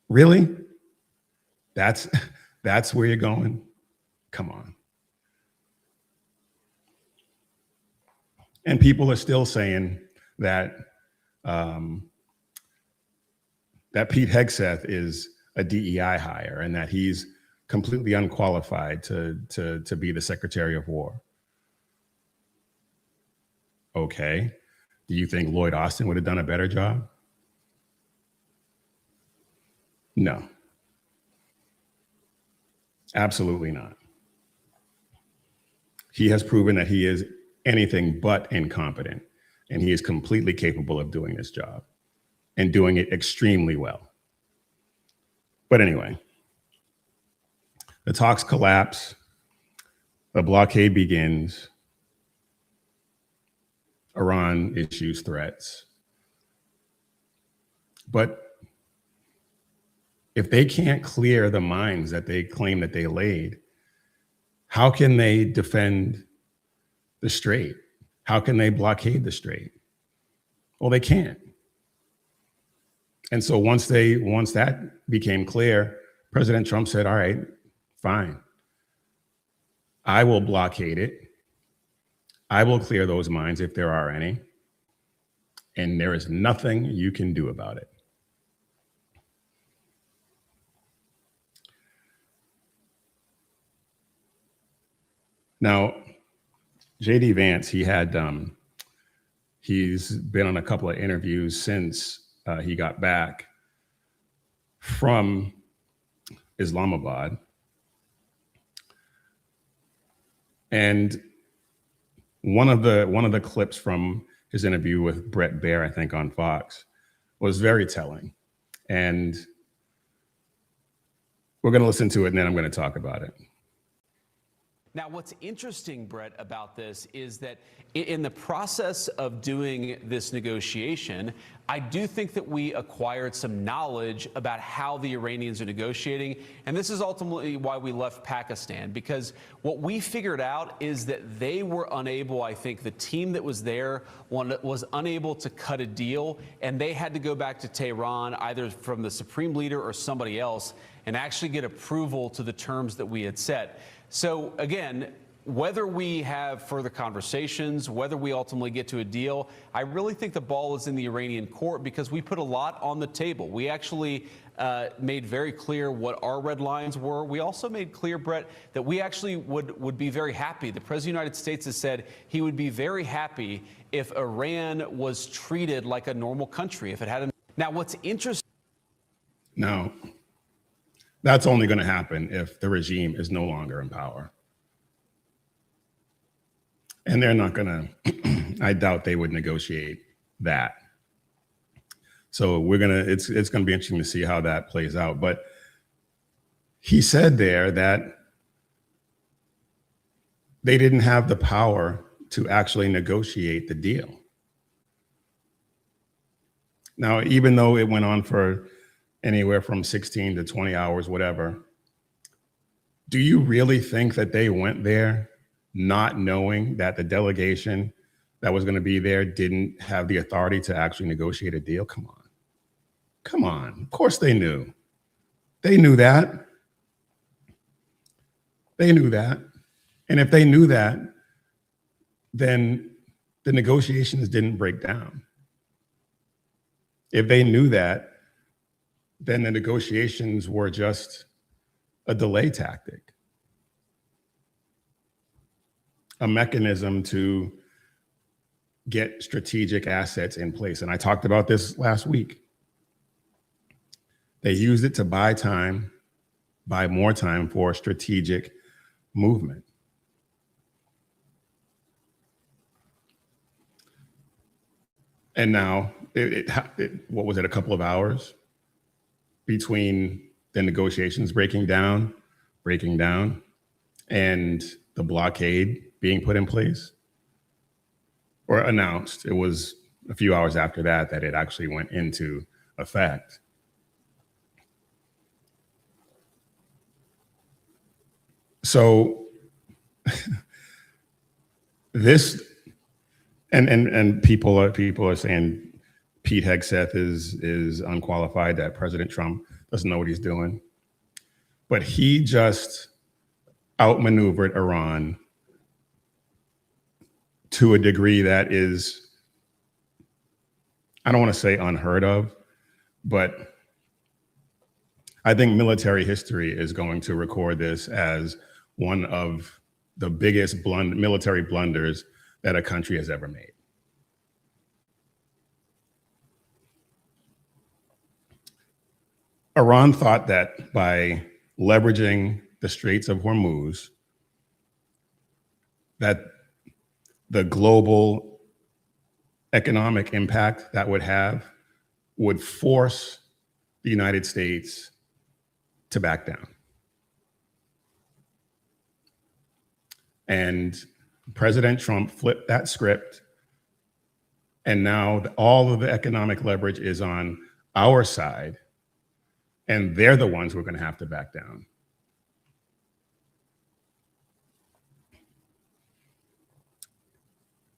Really? That's where you're going? Come on. And people are still saying that that Pete Hegseth is a DEI hire and that he's completely unqualified to be the Secretary of War. Okay. Do you think Lloyd Austin would have done a better job? No. Absolutely not. He has proven that he is anything but incompetent, and he is completely capable of doing this job and doing it extremely well. But anyway, the talks collapse, the blockade begins, Iran issues threats. But if they can't clear the mines that they claim that they laid, how can they defend the Strait? How can they blockade the Strait? Well, they can't. And so once that became clear, President Trump said, all right, fine. I will blockade it. I will clear those mines if there are any. And there is nothing you can do about it. Now, JD Vance, he's been on a couple of interviews since he got back from Islamabad. And one of the clips from his interview with Bret Baier, I think on Fox, was very telling. And we're going to listen to it and then I'm going to talk about it. Now, what's interesting, Brett, about this is that in the process of doing this negotiation, I do think that we acquired some knowledge about how the Iranians are negotiating. And this is ultimately why we left Pakistan, because what we figured out is that they were unable, I think the team that was there was unable to cut a deal, and they had to go back to Tehran, either from the supreme leader or somebody else, and actually get approval to the terms that we had set. So again, whether we have further conversations, whether we ultimately get to a deal, I really think the ball is in the Iranian court because we put a lot on the table. We actually made very clear what our red lines were. We also made clear, Brett, that we actually would be very happy. The President of the United States has said he would be very happy if Iran was treated like a normal country, if it had a... Now, what's interesting... Now, that's only going to happen if the regime is no longer in power. And they're not going to, I doubt they would negotiate that. So it's going to be interesting to see how that plays out. But he said there that they didn't have the power to actually negotiate the deal. Now, even though it went on for anywhere from 16 to 20 hours, whatever, do you really think that they went there not knowing that the delegation that was going to be there didn't have the authority to actually negotiate a deal? Come on. Come on. Of course they knew. They knew that. They knew that. And if they knew that, then the negotiations didn't break down. If they knew that, then the negotiations were just a delay tactic, a mechanism to get strategic assets in place. And I talked about this last week. They used it to buy time, buy more time for strategic movement. And now, what was it, a couple of hours between the negotiations breaking down, and the blockade being put in place or announced. It was a few hours after that it actually went into effect. So this And people are saying Pete Hegseth is unqualified, that President Trump doesn't know what he's doing. But he just outmaneuvered Iran to a degree that is, I don't want to say unheard of, but I think military history is going to record this as one of the biggest military blunders that a country has ever made. Iran thought that by leveraging the Straits of Hormuz, that the global economic impact that would have would force the United States to back down. And President Trump flipped that script, and now all of the economic leverage is on our side, and they're the ones who are going to have to back down.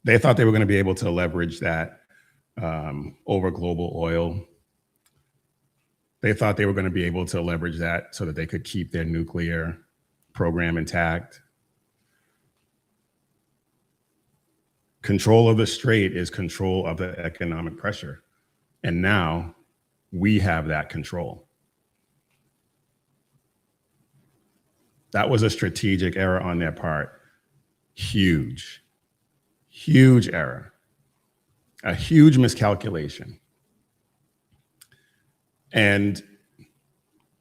They thought they were going to be able to leverage that over global oil. They thought they were going to be able to leverage that so that they could keep their nuclear program intact. Control of the Strait is control of the economic pressure. And now we have that control. That was a strategic error on their part. Huge, huge error. A huge miscalculation. And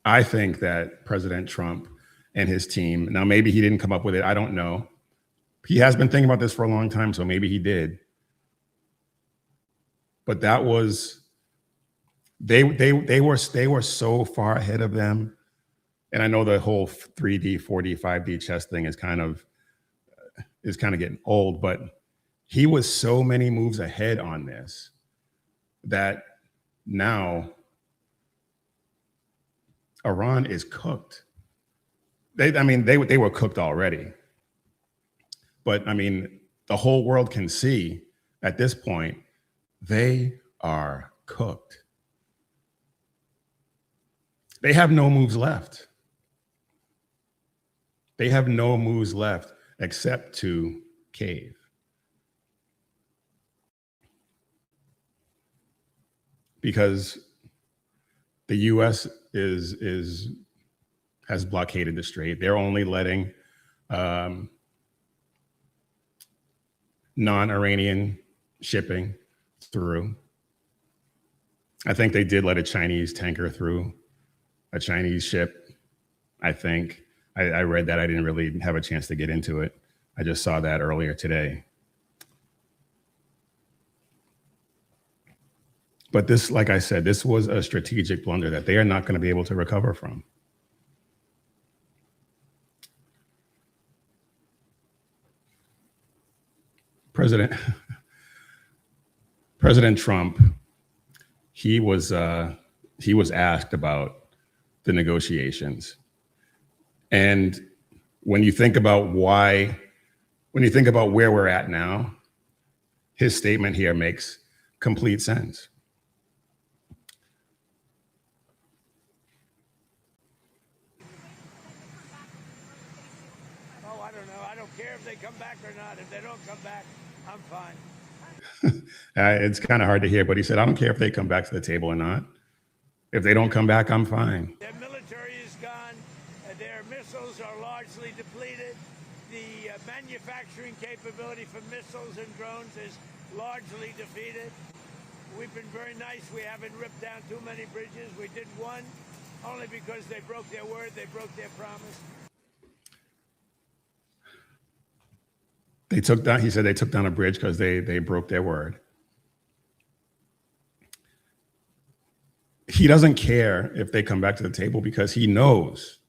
I think that President Trump and his team, now maybe he didn't come up with it, I don't know. He has been thinking about this for a long time, so maybe he did. But that was, they were so far ahead of them. And I know the whole 3D, 4D, 5D chess thing is kind of getting old, but he was so many moves ahead on this that now Iran is cooked. They were cooked already. But I mean, the whole world can see at this point, they are cooked. They have no moves left. They have no moves left except to cave. Because the US has blockaded the Strait. They're only letting non-Iranian shipping through. I think they did let a Chinese tanker through, a Chinese ship, I think. I read that. I didn't really have a chance to get into it. I just saw that earlier today. But this, like I said, this was a strategic blunder that they are not going to be able to recover from. President Trump, he was asked about the negotiations. And when you think about where we're at now, his statement here makes complete sense. Oh, I don't know. I don't care if they come back or not. If they don't come back, I'm fine. It's kind of hard to hear, but he said, I don't care if they come back to the table or not. If they don't come back, I'm fine. Their military is gone. Their missiles are largely depleted. The manufacturing capability for missiles and drones is largely defeated. We've been very nice. We haven't ripped down too many bridges. We did one only because they broke their word. They broke their promise. He said they took down a bridge because they broke their word. He doesn't care if they come back to the table because he knows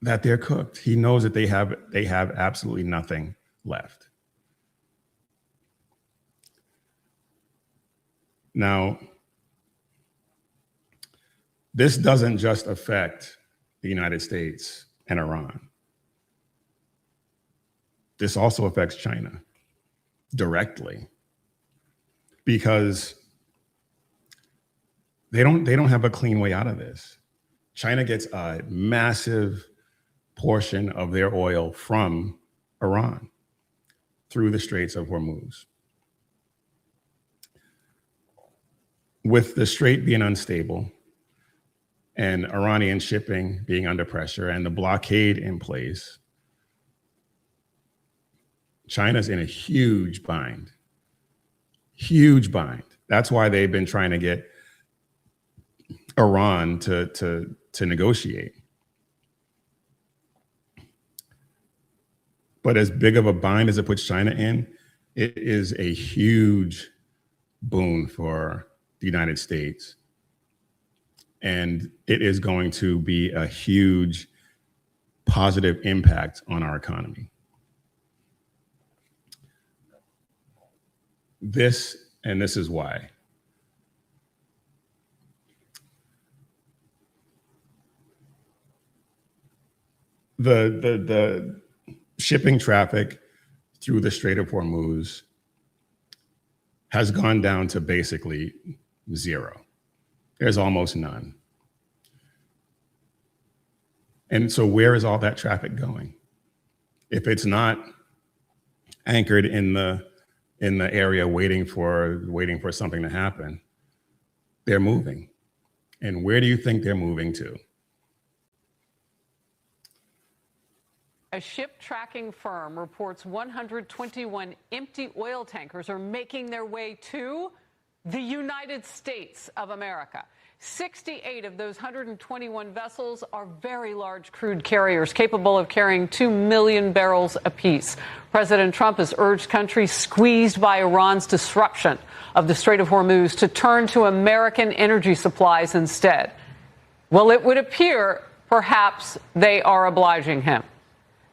that they're cooked. He knows that they have absolutely nothing left. Now, this doesn't just affect the United States and Iran. this also affects China directly, because they don't have a clean way out of this. China gets a massive portion of their oil from Iran through the Straits of Hormuz. With the Strait being unstable and Iranian shipping being under pressure and the blockade in place, China's in a huge bind. Huge bind. That's why they've been trying to get Iran to negotiate. But as big of a bind as it puts China in, it is a huge boon for the United States. And it is going to be a huge positive impact on our economy. This is why. The shipping traffic through the Strait of Hormuz has gone down to basically zero. There's almost none. And so where is all that traffic going? If it's not anchored in the area waiting for something to happen, they're moving. And where do you think they're moving to? A ship tracking firm reports 121 empty oil tankers are making their way to the United States of America. 68 of those 121 vessels are very large crude carriers capable of carrying 2 million barrels apiece. President Trump has urged countries squeezed by Iran's disruption of the Strait of Hormuz to turn to American energy supplies instead. Well, it would appear perhaps they are obliging him.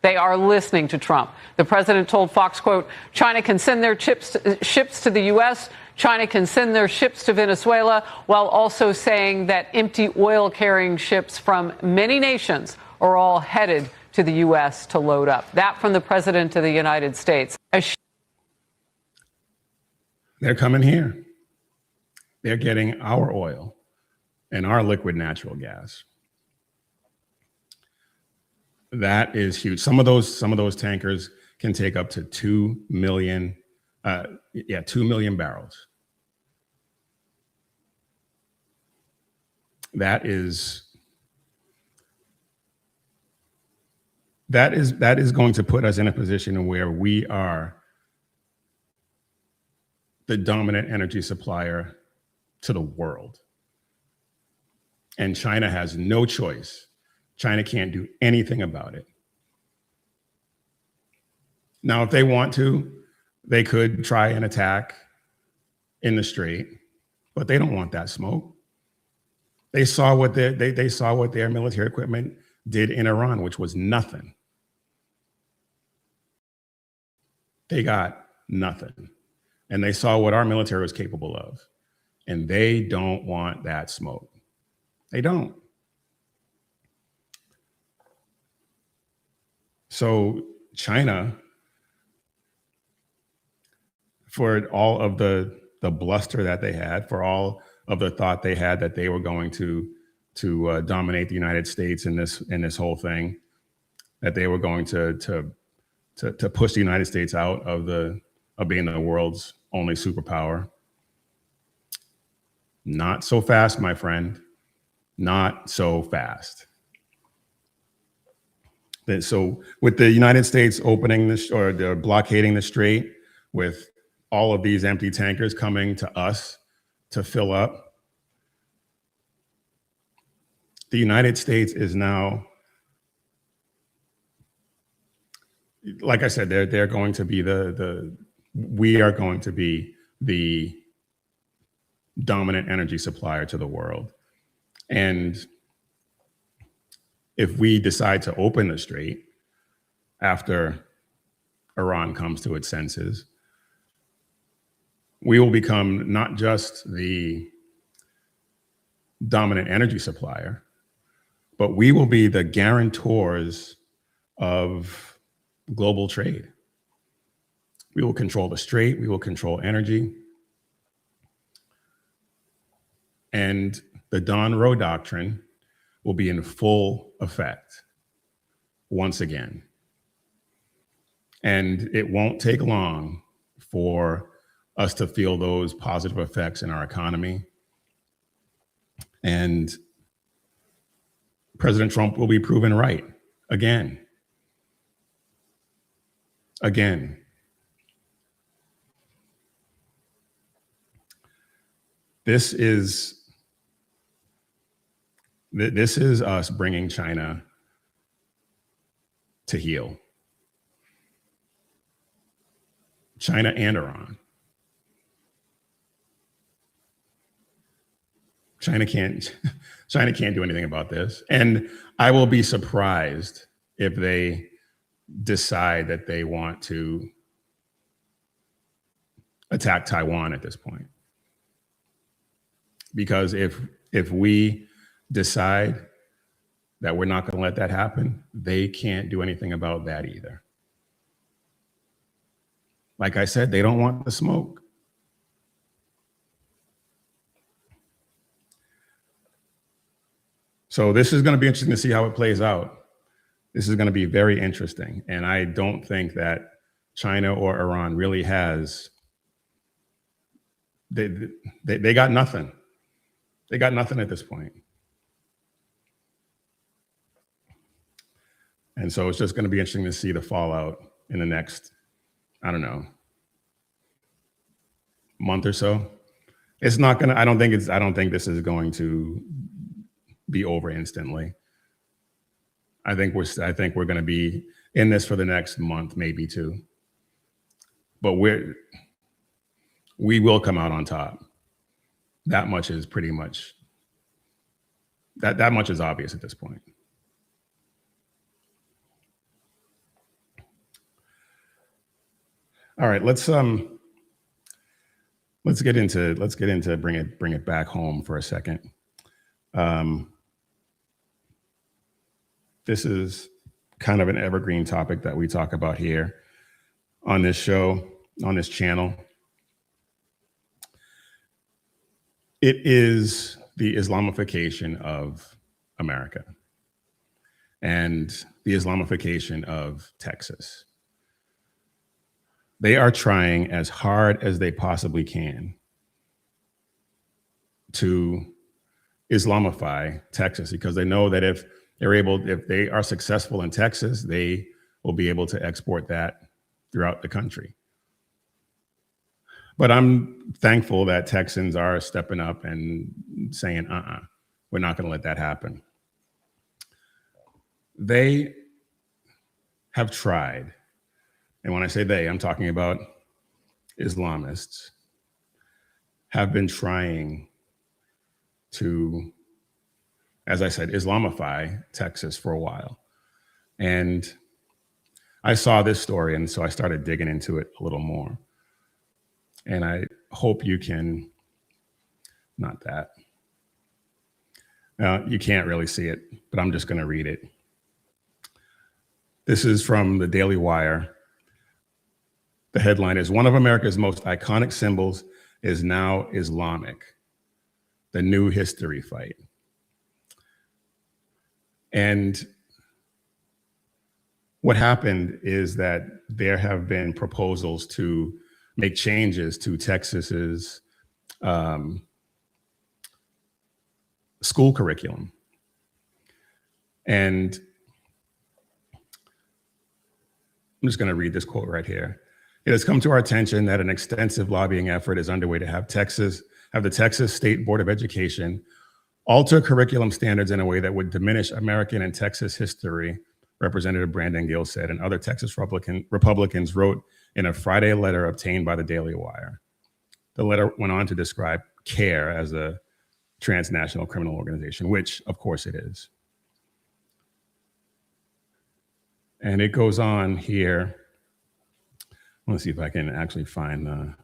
They are listening to Trump. The president told Fox, quote, China can send their ships to the U.S., China can send their ships to Venezuela, while also saying that empty oil-carrying ships from many nations are all headed to the U.S. to load up. That from the president of the United States. They're coming here. They're getting our oil and our liquid natural gas. That is huge. Some of those tankers can take up to 2 million 2 million barrels. That is going to put us in a position where we are the dominant energy supplier to the world. And China has no choice. China can't do anything about it. Now, if they want to, they could try an attack in the Strait, but they don't want that smoke. They saw what they saw what their military equipment did in Iran, which was nothing. They got nothing. And they saw what our military was capable of. And they don't want that smoke. They don't. So China, for all of the bluster that they had, for all of the thought they had that they were going to dominate the United States in this whole thing, that they were going to push the United States out of being the world's only superpower. Not so fast, my friend. Not so fast. So with the United States opening this or blockading the Strait, with all of these empty tankers coming to us to fill up, the United States is now, like I said, they're going to be we are going to be the dominant energy supplier to the world. And if we decide to open the Strait after Iran comes to its senses, we will become not just the dominant energy supplier, but we will be the guarantors of global trade. We will control the Strait. We will control energy. And the Don Roe Doctrine will be in full effect once again. And it won't take long for us to feel those positive effects in our economy. And President Trump will be proven right again. Again. This is us bringing China to heel. China and Iran. China can't do anything about this. And I will be surprised if they decide that they want to attack Taiwan at this point. Because if we decide that we're not going to let that happen, they can't do anything about that either. Like I said, they don't want the smoke. So this is going to be interesting to see how it plays out. This is going to be very interesting. And I don't think that China or Iran really has, they got nothing. They got nothing at this point. And so it's just going to be interesting to see the fallout in the next, I don't know, month or so. It's not going to, I don't think this is going to be over instantly. I think we're going to be in this for the next month, maybe two. But we will come out on top. That much is pretty much, that much is obvious at this point. All right, let's get into bring it back home for a second. This is kind of an evergreen topic that we talk about here on this show, on this channel. It is the Islamification of America and the Islamification of Texas. They are trying as hard as they possibly can to Islamify Texas, because they know that if they are successful in Texas, they will be able to export that throughout the country. But I'm thankful that Texans are stepping up and saying, we're not going to let that happen. They have tried, and when I say they, I'm talking about Islamists, have been trying to, as I said, Islamify Texas for a while. And I saw this story, and so I started digging into it a little more. And I hope you can, not that. You can't really see it, but I'm just going to read it. This is from the Daily Wire. The headline is, "One of America's most iconic symbols is now Islamic. The new history fight." And what happened is that there have been proposals to make changes to Texas's school curriculum. And I'm just going to read this quote right here. "It has come to our attention that an extensive lobbying effort is underway to have the Texas State Board of Education alter curriculum standards in a way that would diminish American and Texas history," Representative Brandon Gill said, and other Texas Republicans wrote in a Friday letter obtained by the Daily Wire. The letter went on to describe CARE as a transnational criminal organization, which of course it is. And it goes on here. I want to see if I can actually find the,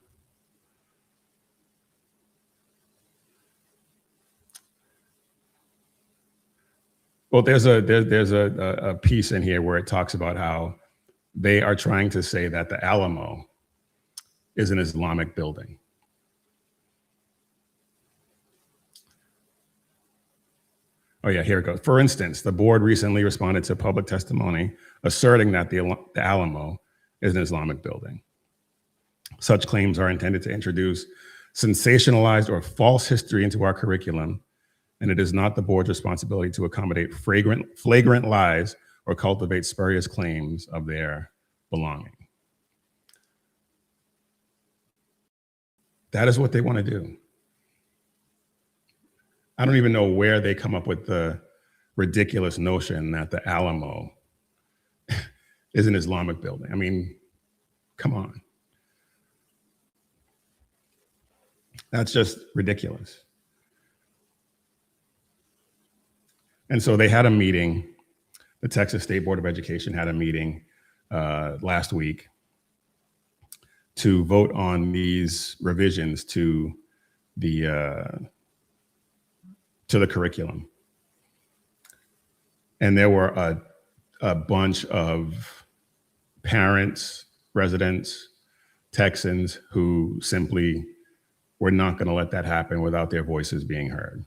well, there's a piece in here where it talks about how they are trying to say that the Alamo is an Islamic building. Oh yeah, here it goes. For instance, the board recently responded to public testimony asserting that the Alamo is an Islamic building. Such claims are intended to introduce sensationalized or false history into our curriculum, and it is not the board's responsibility to accommodate flagrant lies or cultivate spurious claims of their belonging. That is what they want to do. I don't even know where they come up with the ridiculous notion that the Alamo is an Islamic building. I mean, come on. That's just ridiculous. And so they had a meeting. The Texas State Board of Education had a meeting last week to vote on these revisions to the curriculum. And there were a bunch of parents, residents, Texans who simply were not going to let that happen without their voices being heard.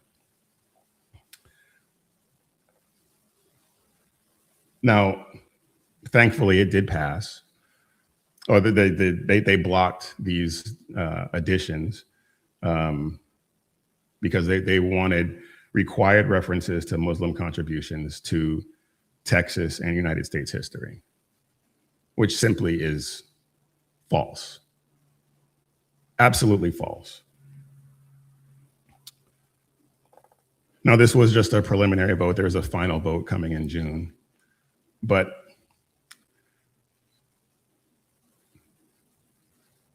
Now, thankfully, it did pass. Or they blocked these additions because they wanted required references to Muslim contributions to Texas and United States history, which simply is false. Absolutely false. Now, this was just a preliminary vote. There's a final vote coming in June. But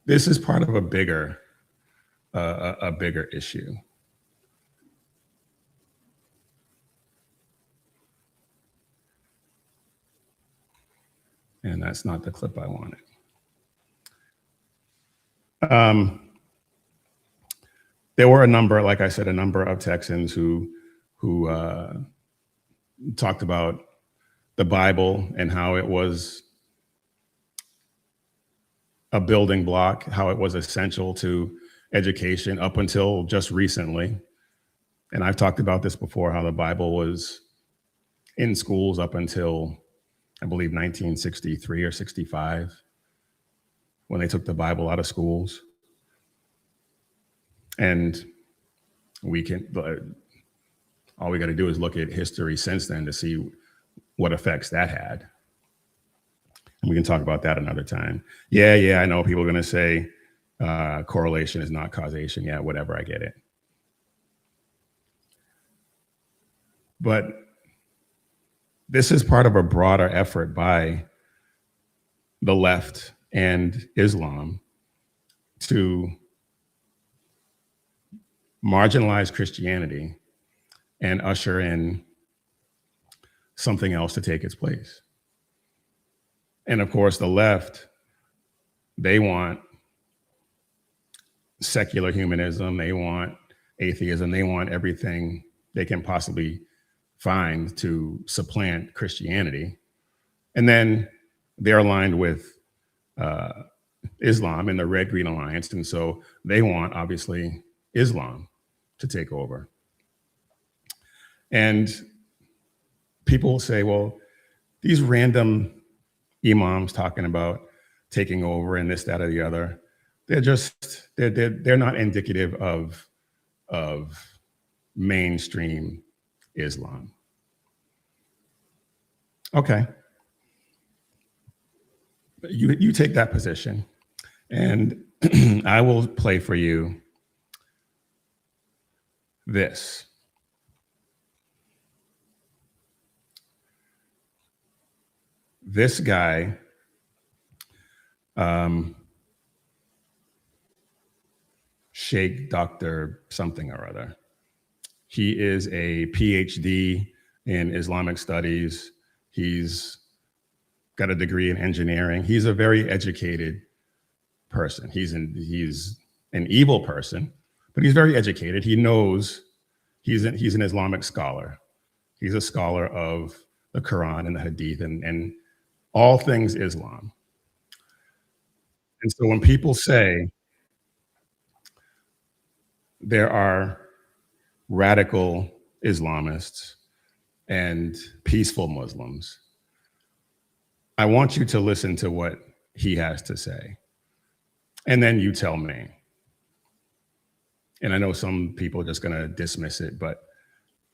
this is part of a bigger issue. And that's not the clip I wanted. There were a number, like I said, a number of Texans who talked about the Bible and how it was a building block, how it was essential to education up until just recently. And I've talked about this before, how the Bible was in schools up until, I believe, 1963 or 65, when they took the Bible out of schools. And all we got to do is look at history since then to see what effects that had. And we can talk about that another time. Yeah, I know people are going to say correlation is not causation. Yeah, whatever, I get it. But this is part of a broader effort by the left and Islam to marginalize Christianity and usher in something else to take its place. And of course, the left, they want secular humanism, they want atheism, they want everything they can possibly find to supplant Christianity. And then they're aligned with Islam in the Red-Green Alliance. And so they want, obviously, Islam to take over. And people will say, well, these random imams talking about taking over and this, that, or the other, they're not indicative of mainstream Islam. Okay. You take that position, and I will play for you this. This guy, Sheikh Dr. something or other. He is a PhD in Islamic studies. He's got a degree in engineering. He's a very educated person. He's an evil person, but he's very educated. He knows he's an Islamic scholar. He's a scholar of the Quran and the Hadith and all things Islam. And so when people say there are radical Islamists and peaceful Muslims, I want you to listen to what he has to say. And then you tell me. And I know some people are just going to dismiss it, but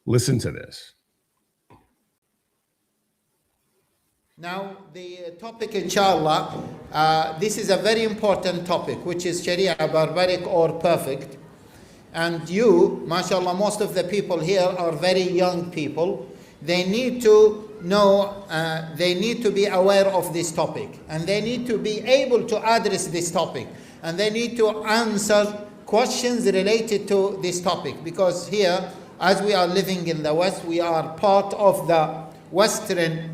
listen to this. Now, the topic, inshallah, this is a very important topic, which is Sharia barbaric or perfect. And you, mashallah, most of the people here are very young people. They need to know, they need to be aware of this topic. And they need to be able to address this topic. And they need to answer questions related to this topic. Because here, as we are living in the West, we are part of the Western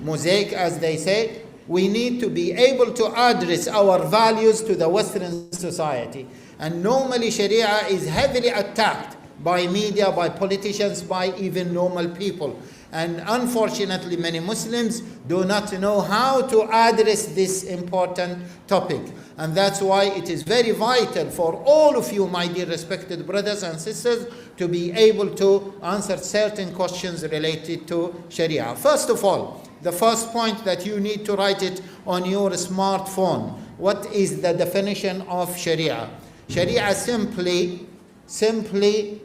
mosaic, as they say. We need to be able to address our values to the Western society. And normally Sharia is heavily attacked by media, by politicians, by even normal people. And unfortunately, many Muslims do not know how to address this important topic. And that's why it is very vital for all of you, my dear respected brothers and sisters, to be able to answer certain questions related to Sharia. First of all, the first point that you need to write it on your smartphone. What is the definition of Sharia? Sharia simply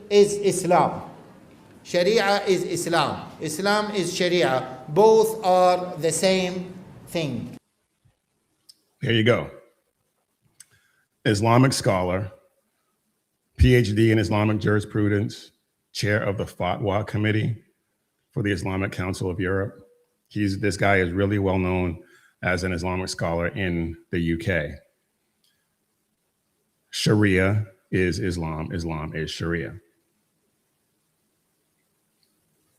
is Islam. Sharia is Islam. Islam is Sharia. Both are the same thing. There you go. Islamic scholar, PhD in Islamic jurisprudence, chair of the Fatwa Committee for the Islamic Council of Europe. This guy is really well known as an Islamic scholar in the UK. Sharia is Islam. Islam is Sharia.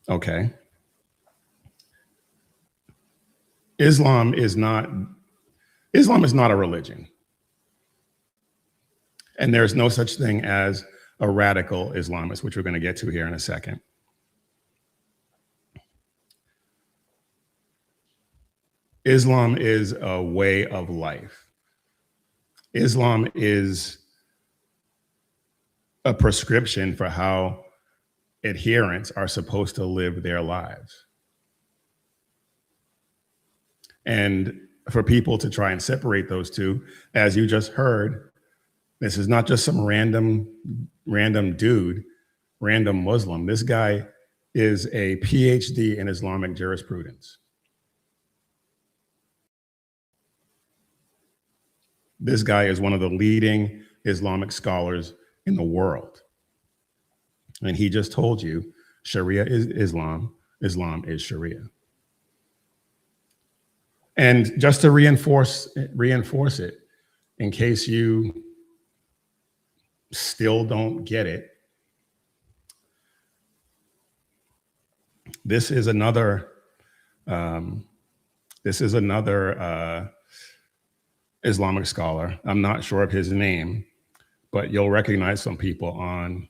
Okay. Islam is not a religion. And there's no such thing as a radical Islamist, which we're going to get to here in a second. Islam is a way of life. Islam is a prescription for how adherents are supposed to live their lives. And for people to try and separate those two, as you just heard, this is not just some random dude, random Muslim. This guy is a PhD in Islamic jurisprudence. This guy is one of the leading Islamic scholars in the world. And he just told you Sharia is Islam, Islam is Sharia. And just to reinforce it, in case you still don't get it, this is another Islamic scholar. I'm not sure of his name, but you'll recognize some people on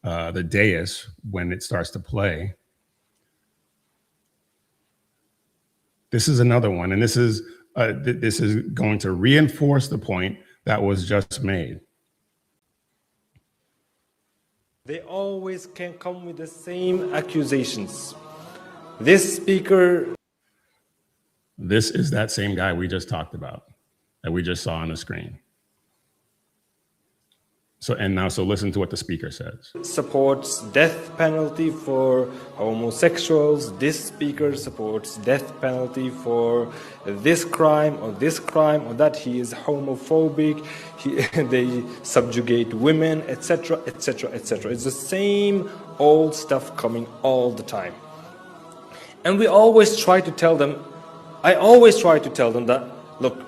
the dais when it starts to play. This is another one, and this is going to reinforce the point that was just made. They always can come with the same accusations. This speaker. This is that same guy we just talked about, that we just saw on the screen. So listen to what the speaker says. Supports death penalty for homosexuals. This speaker supports death penalty for this crime or that. He is homophobic. They subjugate women, etc., etc., etc. It's the same old stuff coming all the time. And we always try to tell them, I always try to tell them that, look,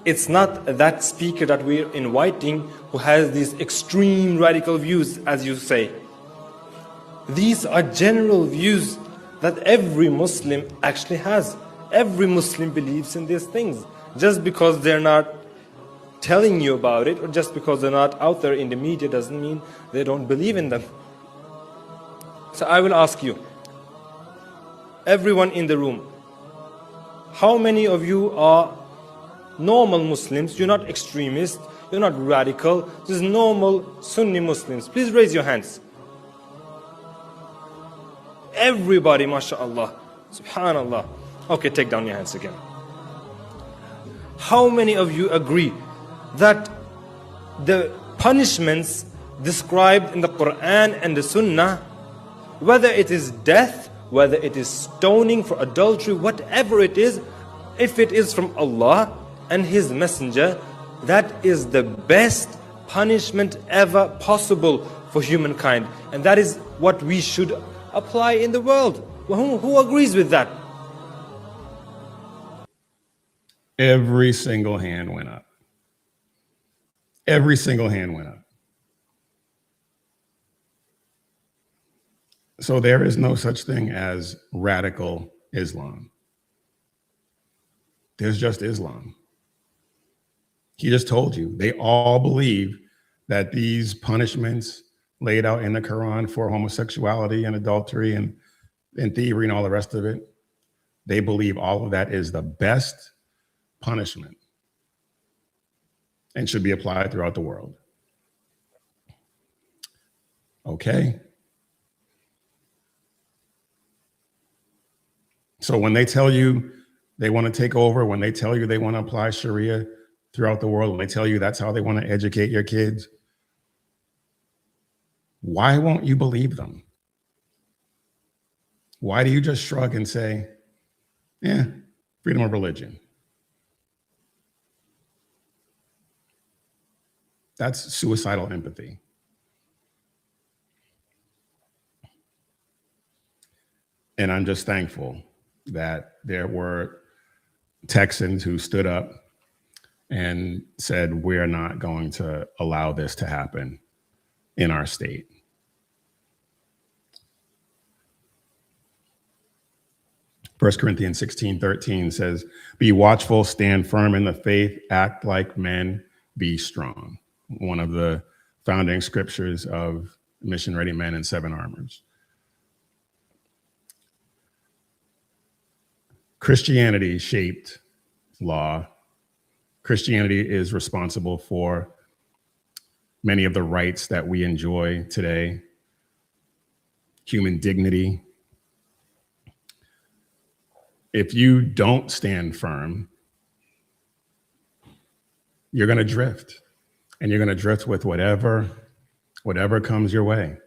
it's not that speaker that we're inviting who has these extreme radical views, as you say. These are general views that every Muslim actually has. Every Muslim believes in these things. Just because they're not telling you about it, or just because they're not out there in the media, doesn't mean they don't believe in them. So I will ask you, everyone in the room, how many of you are normal Muslims. You're not extremists. You're not radical. Just normal Sunni Muslims. Please raise your hands. Everybody, mashallah. Subhanallah. Okay, take down your hands again. How many of you agree that the punishments described in the Quran and the Sunnah, whether it is death, whether it is stoning for adultery, whatever it is, if it is from Allah and His Messenger, that is the best punishment ever possible for humankind. And that is what we should apply in the world. Who agrees with that? Every single hand went up. Every single hand went up. So there is no such thing as radical Islam. There's just Islam. He just told you. They all believe that these punishments laid out in the Quran for homosexuality and adultery and thievery and all the rest of it, they believe all of that is the best punishment and should be applied throughout the world. Okay. So when they tell you they want to take over, when they tell you they want to apply Sharia throughout the world, when they tell you that's how they want to educate your kids, why won't you believe them? Why do you just shrug and say, yeah, freedom of religion? That's suicidal empathy. And I'm just thankful that there were Texans who stood up and said, we're not going to allow this to happen in our state. First Corinthians 16:13 says, be watchful, stand firm in the faith, act like men, be strong. One of the founding scriptures of Mission Ready Men in 7 Armors. Christianity shaped law. Christianity is responsible for many of the rights that we enjoy today. Human dignity. If you don't stand firm, you're going to drift. And you're going to drift with whatever comes your way.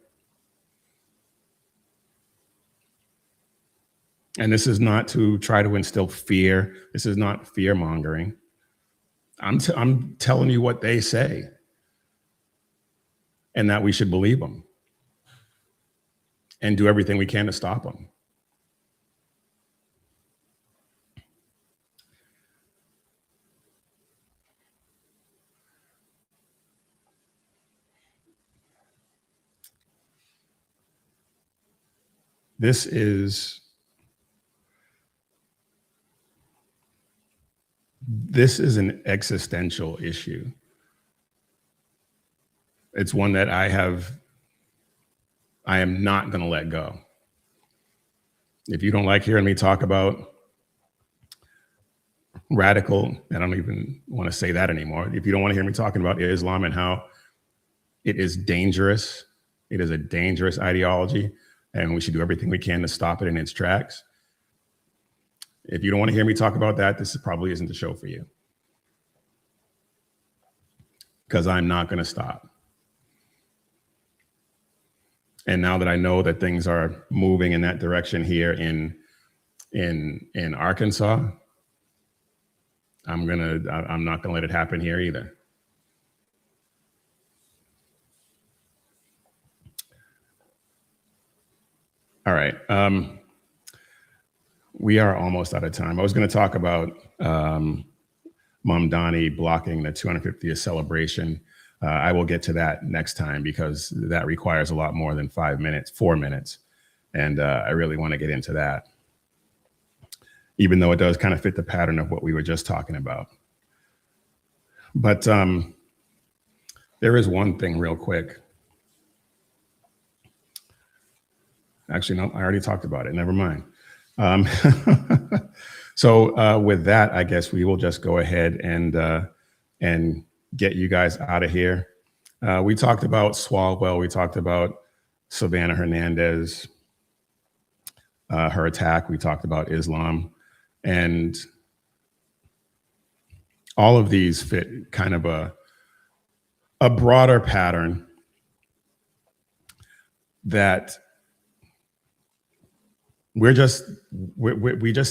And this is not to try to instill fear. This is not fear mongering. I'm telling you what they say and that we should believe them and do everything we can to stop them. This is an existential issue. It's one that I am not going to let go. If you don't like hearing me talk about radical, I don't even want to say that anymore. If you don't want to hear me talking about Islam and how it is dangerous, it is a dangerous ideology, and we should do everything we can to stop it in its tracks. If you don't want to hear me talk about that, this probably isn't the show for you. Because I'm not going to stop. And now that I know that things are moving in that direction here in Arkansas, I'm not gonna let it happen here either. All right. We are almost out of time. I was going to talk about Mamdani blocking the 250th celebration. I will get to that next time because that requires a lot more than 4 minutes. And I really want to get into that, even though it does kind of fit the pattern of what we were just talking about. But there is one thing real quick. Actually, no, I already talked about it. Never mind. So with that, I guess we will just go ahead and get you guys out of here. We talked about Swalwell. We talked about Savannah Hernandez, her attack. We talked about Islam. And all of these fit kind of a broader pattern that we just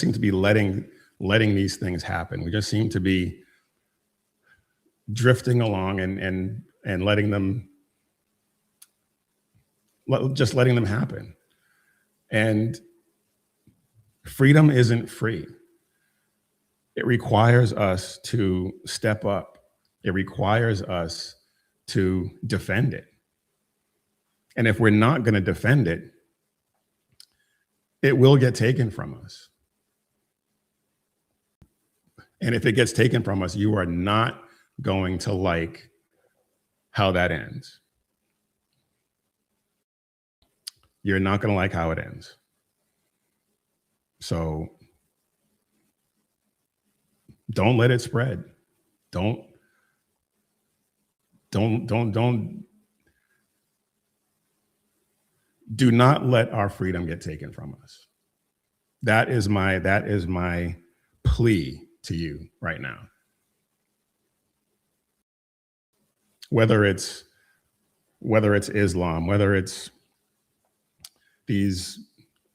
seem to be letting these things happen. We just seem to be drifting along and letting them happen. And freedom isn't free. It requires us to step up. It requires us to defend it. And if we're not going to defend it, it will get taken from us. And if it gets taken from us, you are not going to like how that ends. You're not going to like how it ends. So don't let it spread. Do not let our freedom get taken from us. That is my plea to you right now. Whether it's Islam, whether it's these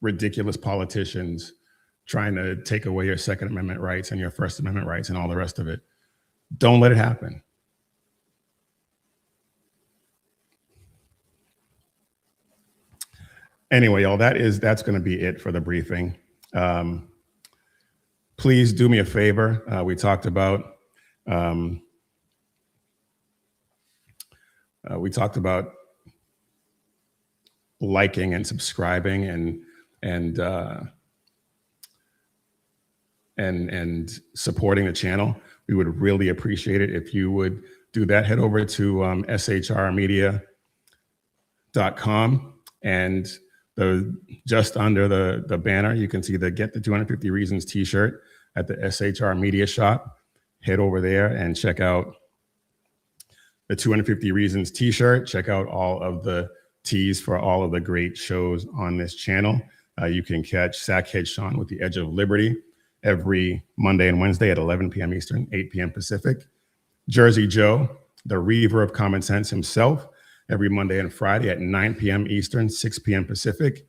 ridiculous politicians trying to take away your Second Amendment rights and your First Amendment rights and all the rest of it, don't let it happen. Anyway, y'all, that's going to be it for the briefing. Please do me a favor. We talked about liking and subscribing and supporting the channel. We would really appreciate it if you would do that. Head over to shrmedia.com, and just under the banner, you can see the Get the 250 Reasons t-shirt at the SHR Media shop. Head over there and check out the 250 Reasons t-shirt. Check out all of the tees for all of the great shows on this channel. You can catch Sackhead Sean with The Edge of Liberty every Monday and Wednesday at 11 p.m. Eastern, 8 p.m. Pacific. Jersey Joe, the Reaver of Common Sense himself, every Monday and Friday at 9 p.m. Eastern, 6 p.m. Pacific.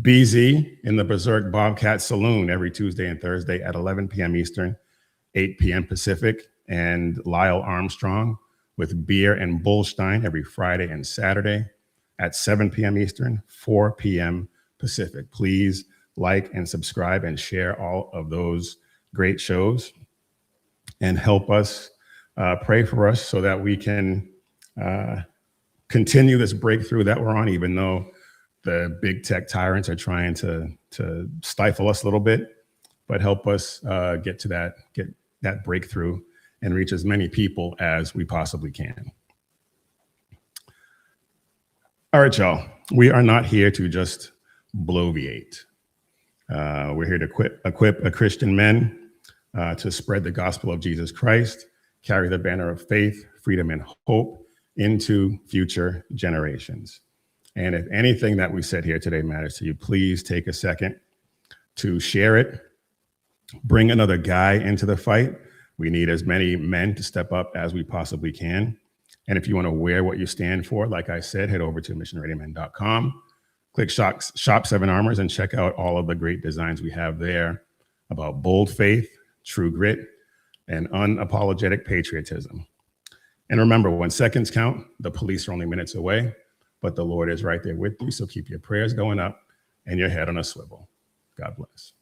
BZ in the Berserk Bobcat Saloon every Tuesday and Thursday at 11 p.m. Eastern, 8 p.m. Pacific. And Lyle Armstrong with Beer and Bullstein every Friday and Saturday at 7 p.m. Eastern, 4 p.m. Pacific. Please like and subscribe and share all of those great shows and help us, pray for us so that we can continue this breakthrough that we're on, even though the big tech tyrants are trying to stifle us a little bit, but help us get that breakthrough and reach as many people as we possibly can. All right, y'all, we are not here to just bloviate. We're here to equip Christian men to spread the gospel of Jesus Christ, carry the banner of faith, freedom, and hope into future generations. And if anything that we said here today matters to you, please take a second to share it. Bring another guy into the fight. We need as many men to step up as we possibly can. And if you want to wear what you stand for, like I said, head over to missionreadymen.com. Click Shop 7 Armors and check out all of the great designs we have there about bold faith, true grit, and unapologetic patriotism. And remember, when seconds count, the police are only minutes away, but the Lord is right there with you. So keep your prayers going up and your head on a swivel. God bless.